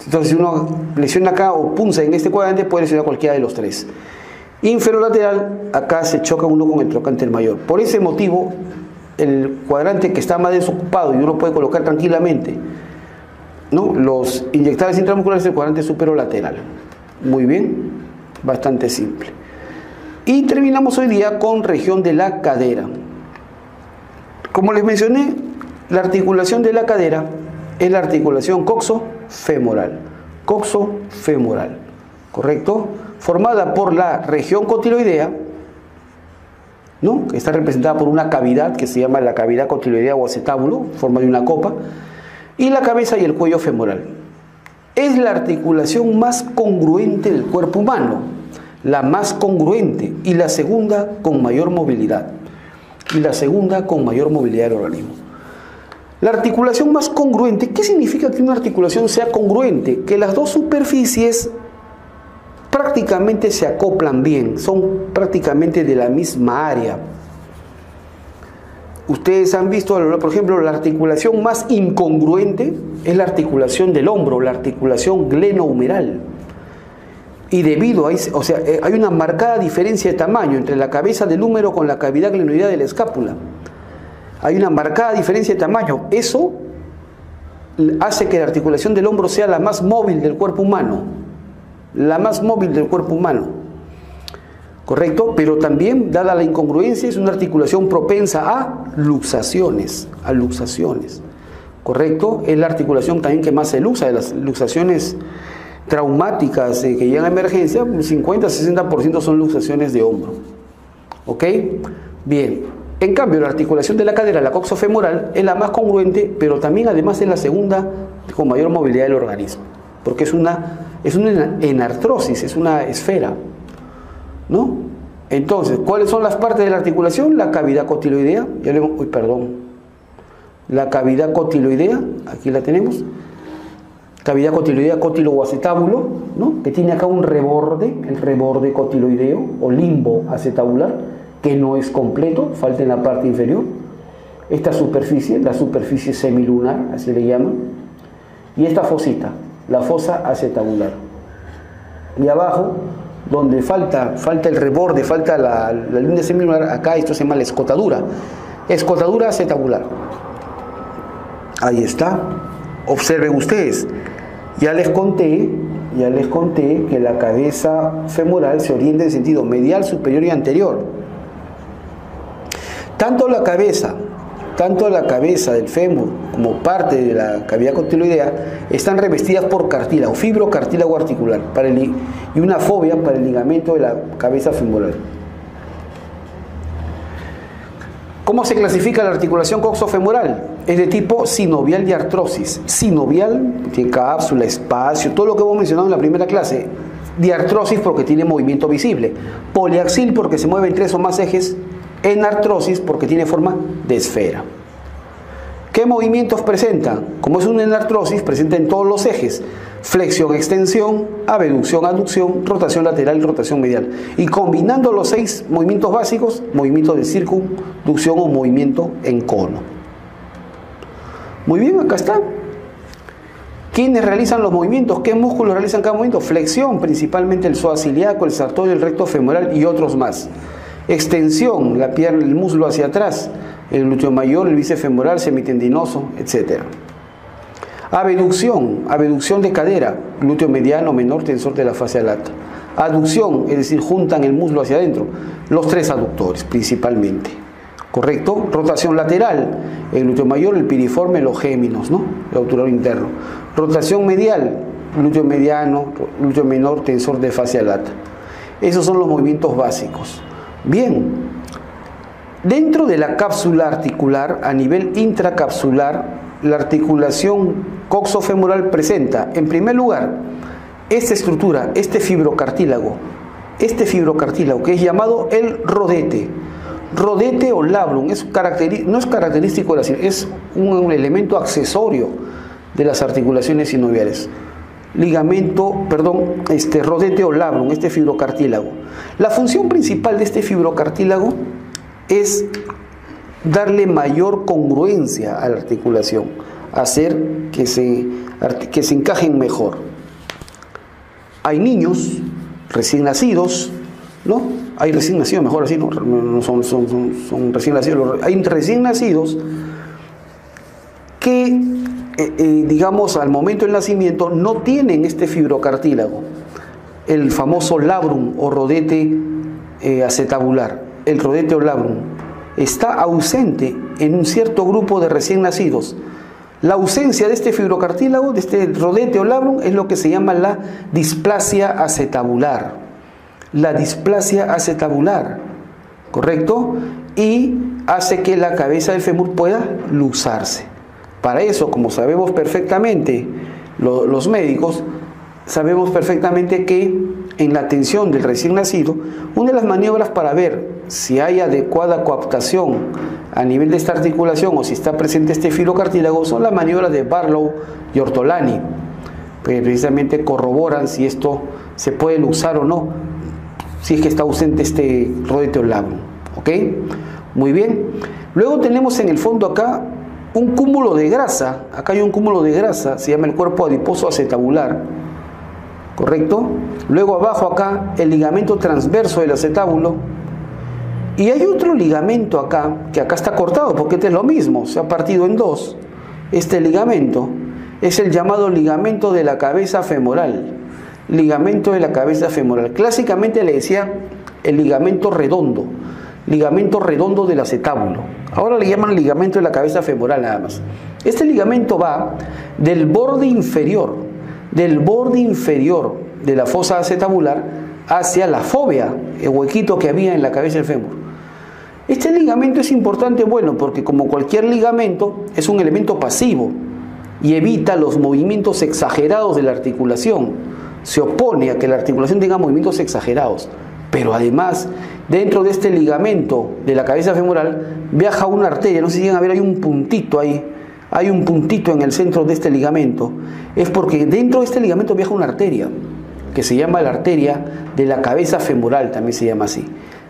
entonces si uno lesiona acá o punza en este cuadrante, puede lesionar cualquiera de los tres. Inferolateral, acá se choca uno con el trocánter mayor. Por ese motivo, el cuadrante que está más desocupado y uno puede colocar tranquilamente, ¿no?, los inyectables intramusculares, el cuadrante superolateral. Muy bien, bastante simple. Y terminamos hoy día con región de la cadera. Como les mencioné, la articulación de la cadera es la articulación coxofemoral. Coxofemoral, ¿correcto? Formada por la región cotiloidea, ¿no?, que está representada por una cavidad que se llama la cavidad cotiloidea o acetábulo, forma de una copa. y la cabeza y el cuello femoral. Es la articulación más congruente del cuerpo humano, la más congruente y la segunda con mayor movilidad. Y la segunda con mayor movilidad del organismo. La articulación más congruente, ¿qué significa que una articulación sea congruente? Que las dos superficies prácticamente se acoplan bien, son prácticamente de la misma área. Ustedes han visto, por ejemplo, la articulación más incongruente es la articulación del hombro, la articulación glenohumeral. Y debido a eso, hay una marcada diferencia de tamaño entre la cabeza del húmero con la cavidad glenoidea de la escápula. Hay una marcada diferencia de tamaño. Eso hace que la articulación del hombro sea la más móvil del cuerpo humano. La más móvil del cuerpo humano. ¿Correcto? Pero también, dada la incongruencia, es una articulación propensa a luxaciones. ¿Correcto? Es la articulación también que más se luxa, de las luxaciones traumáticas que llegan a emergencia, 50-60% son luxaciones de hombro. ¿Ok? Bien. En cambio, la articulación de la cadera, la coxofemoral, es la más congruente, pero también además es la segunda con mayor movilidad del organismo. Porque es una enartrosis, es una esfera, ¿no? Entonces, ¿cuáles son las partes de la articulación? La cavidad cotiloidea, la cavidad cotiloidea, aquí la tenemos, cavidad cotiloidea, cótilo acetábulo, ¿no? Que tiene acá un reborde, el reborde cotiloideo o limbo acetabular, que no es completo, falta en la parte inferior. Esta superficie, la superficie semilunar, así le llaman, y esta fosita, la fosa acetabular. Y abajo, donde falta el reborde, falta la línea semilunar, acá esto se llama la escotadura acetabular. Ahí está. Observen ustedes, ya les conté que la cabeza femoral se orienta en sentido medial, superior y anterior. Tanto la cabeza del fémur como parte de la cavidad cotiloidea están revestidas por cartílago, fibrocartílago articular y una fobia para el ligamento de la cabeza femoral. ¿Cómo se clasifica la articulación coxofemoral? Es de tipo sinovial de artrosis. Sinovial, tiene cápsula, espacio, todo lo que hemos mencionado en la primera clase. Diartrosis porque tiene movimiento visible. Poliaxil porque se mueven 3 o más ejes. Enartrosis porque tiene forma de esfera. ¿Qué movimientos presenta? Como es una enartrosis, presenta en todos los ejes: flexión, extensión, abducción, aducción, rotación lateral y rotación medial. Y combinando los 6 movimientos básicos, movimiento de circunducción o movimiento en cono. Muy bien, acá está. ¿Quiénes realizan los movimientos? ¿Qué músculos realizan cada movimiento? Flexión, principalmente el psoas ilíaco, el sartorio, el recto femoral y otros más. Extensión, la pierna, el muslo hacia atrás, el glúteo mayor, el bíceps femoral, semitendinoso, etc. Abducción de cadera, glúteo mediano, menor, tensor de la fascia lata. Aducción, es decir, juntan el muslo hacia adentro, los 3 aductores principalmente. ¿Correcto? Rotación lateral, el glúteo mayor, el piriforme, los géminos, ¿no? El obturador interno. Rotación medial, glúteo mediano, glúteo menor, tensor de fascia lata. Esos son los movimientos básicos. Bien, dentro de la cápsula articular, a nivel intracapsular, la articulación coxofemoral presenta, en primer lugar, esta estructura, este fibrocartílago que es llamado el rodete o labrum. No es característico de es un elemento accesorio de las articulaciones sinoviales. Rodete o labrum, este fibrocartílago. La función principal de este fibrocartílago es darle mayor congruencia a la articulación, hacer que se encajen mejor. Hay niños recién nacidos, ¿no? Hay recién nacidos, mejor así, no son recién nacidos. Hay recién nacidos que, digamos, al momento del nacimiento no tienen este fibrocartílago, el famoso labrum o rodete acetabular. El rodete o labrum está ausente en un cierto grupo de recién nacidos. La ausencia de este fibrocartílago, de este rodete o labrum, es lo que se llama la displasia acetabular. La displasia acetabular, ¿correcto? Y hace que la cabeza del fémur pueda luxarse. Para eso, como sabemos perfectamente, los médicos, sabemos perfectamente que en la atención del recién nacido, una de las maniobras para ver si hay adecuada coaptación a nivel de esta articulación o si está presente este filocartílago son las maniobras de Barlow y Ortolani, que precisamente corroboran si esto se puede luxar o no, si es que está ausente este rodete oblamo. ¿Ok? Muy bien. Luego tenemos en el fondo acá un cúmulo de grasa. Acá hay un cúmulo de grasa, se llama el cuerpo adiposo acetabular. ¿Correcto? Luego abajo acá el ligamento transverso del acetábulo. Y hay otro ligamento acá, que acá está cortado porque este es lo mismo, se ha partido en dos. Este ligamento es el llamado ligamento de la cabeza femoral. Ligamento de la cabeza femoral. Clásicamente le decía el ligamento redondo del acetábulo. Ahora le llaman ligamento de la cabeza femoral nada más. Este ligamento va del borde inferior de la fosa acetabular hacia la fóvea, el huequito que había en la cabeza del fémur. Este ligamento es importante, bueno, porque como cualquier ligamento es un elemento pasivo y evita los movimientos exagerados de la articulación. Se opone a que la articulación tenga movimientos exagerados. Pero además, dentro de este ligamento de la cabeza femoral viaja una arteria. No sé si llegan a ver, hay un puntito ahí. Hay un puntito en el centro de este ligamento. Es porque dentro de este ligamento viaja una arteria, que se llama la arteria de la cabeza femoral, también se llama así.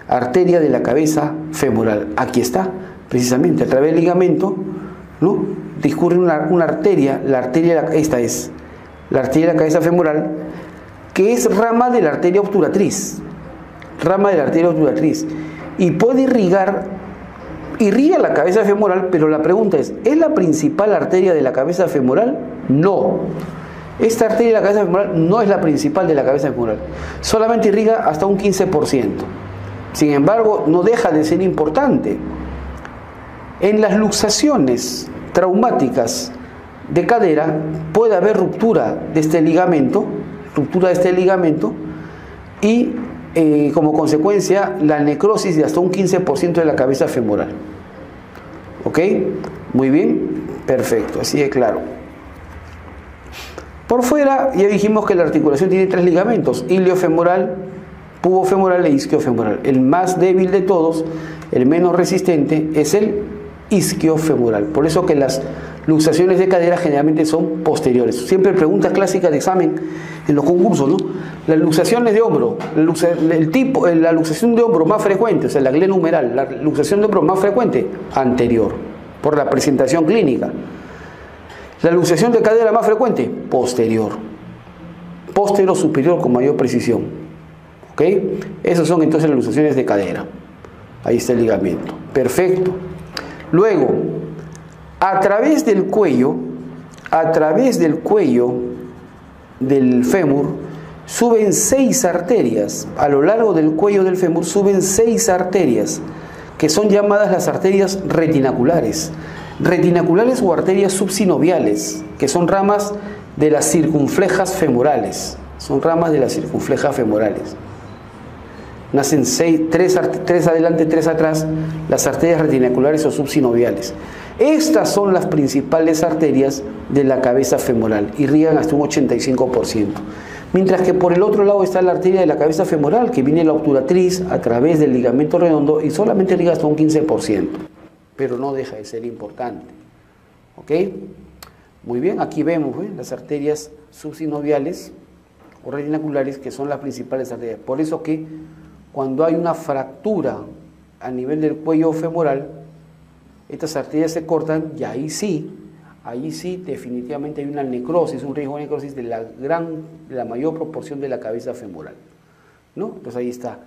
Arteria de la cabeza femoral. Aquí está, precisamente, a través del ligamento, ¿no? Discurre una arteria, esta es la arteria de la cabeza femoral, que es rama de la arteria obturatriz. Y puede irriga la cabeza femoral, pero la pregunta ¿es la principal arteria de la cabeza femoral? No. Esta arteria de la cabeza femoral no es la principal de la cabeza femoral. Solamente irriga hasta un 15%. Sin embargo, no deja de ser importante. En las luxaciones traumáticas de cadera puede haber ruptura de este ligamento, y como consecuencia la necrosis de hasta un 15% de la cabeza femoral. ¿Ok? Muy bien, perfecto, así de claro. Por fuera ya dijimos que la articulación tiene tres ligamentos: iliofemoral, pubofemoral e isquiofemoral. El más débil de todos, el menos resistente, es el isquiofemoral. Por eso que las luxaciones de cadera generalmente son posteriores. Siempre pregunta clásica de examen en los concursos, ¿no? Las luxaciones de hombro, la luxación de hombro más frecuente, o sea, la glenumeral, la luxación de hombro más frecuente, anterior, por la presentación clínica. La luxación de cadera más frecuente, posterior. Posterior superior con mayor precisión. ¿Ok? Esas son entonces las luxaciones de cadera. Ahí está el ligamento. Perfecto. Luego, a través del cuello del fémur, suben 6 arterias. A lo largo del cuello del fémur suben 6 arterias, que son llamadas las arterias retinaculares. Retinaculares o arterias subsinoviales, que son ramas de las circunflejas femorales. Nacen 3 adelante, 3 atrás, las arterias retinaculares o subsinoviales. Estas son las principales arterias de la cabeza femoral, irrigan hasta un 85%. Mientras que por el otro lado está la arteria de la cabeza femoral, que viene la obturatriz a través del ligamento redondo y solamente irriga hasta un 15%. Pero no deja de ser importante. ¿Ok? Muy bien, aquí vemos las arterias subsinoviales o retinaculares, que son las principales arterias. Por eso que cuando hay una fractura a nivel del cuello femoral, estas arterias se cortan y ahí sí definitivamente hay una necrosis, un riesgo de necrosis de la mayor proporción de la cabeza femoral, ¿no? Entonces ahí está.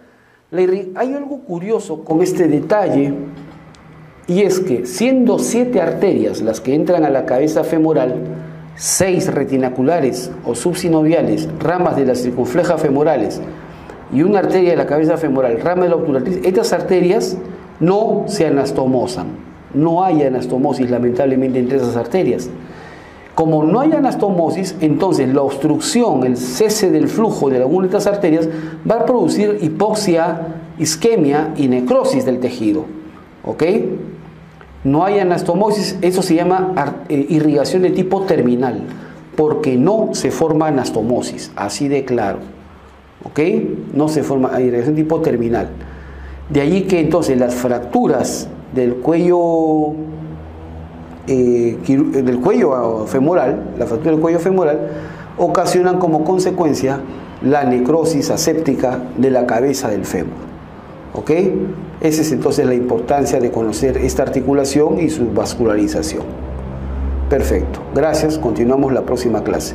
Hay algo curioso con este detalle, y es que siendo 7 arterias las que entran a la cabeza femoral, 6 retinaculares o subsinoviales, ramas de las circunflejas femorales, y una arteria de la cabeza femoral, rama de la obturatriz, estas arterias no se anastomosan. No hay anastomosis, lamentablemente, entre esas arterias. Como no hay anastomosis, entonces la obstrucción, el cese del flujo de alguna de estas arterias va a producir hipoxia, isquemia y necrosis del tejido. ¿Ok? no hay anastomosis, eso se llama irrigación de tipo terminal, porque no se forma anastomosis, así de claro. ¿Ok? No se forma irrigación de tipo terminal. De allí que entonces las fracturas del cuello femoral, la fractura del cuello femoral, ocasionan como consecuencia la necrosis aséptica de la cabeza del fémur. ¿Ok? Esa es entonces la importancia de conocer esta articulación y su vascularización. Perfecto. Gracias. Continuamos la próxima clase.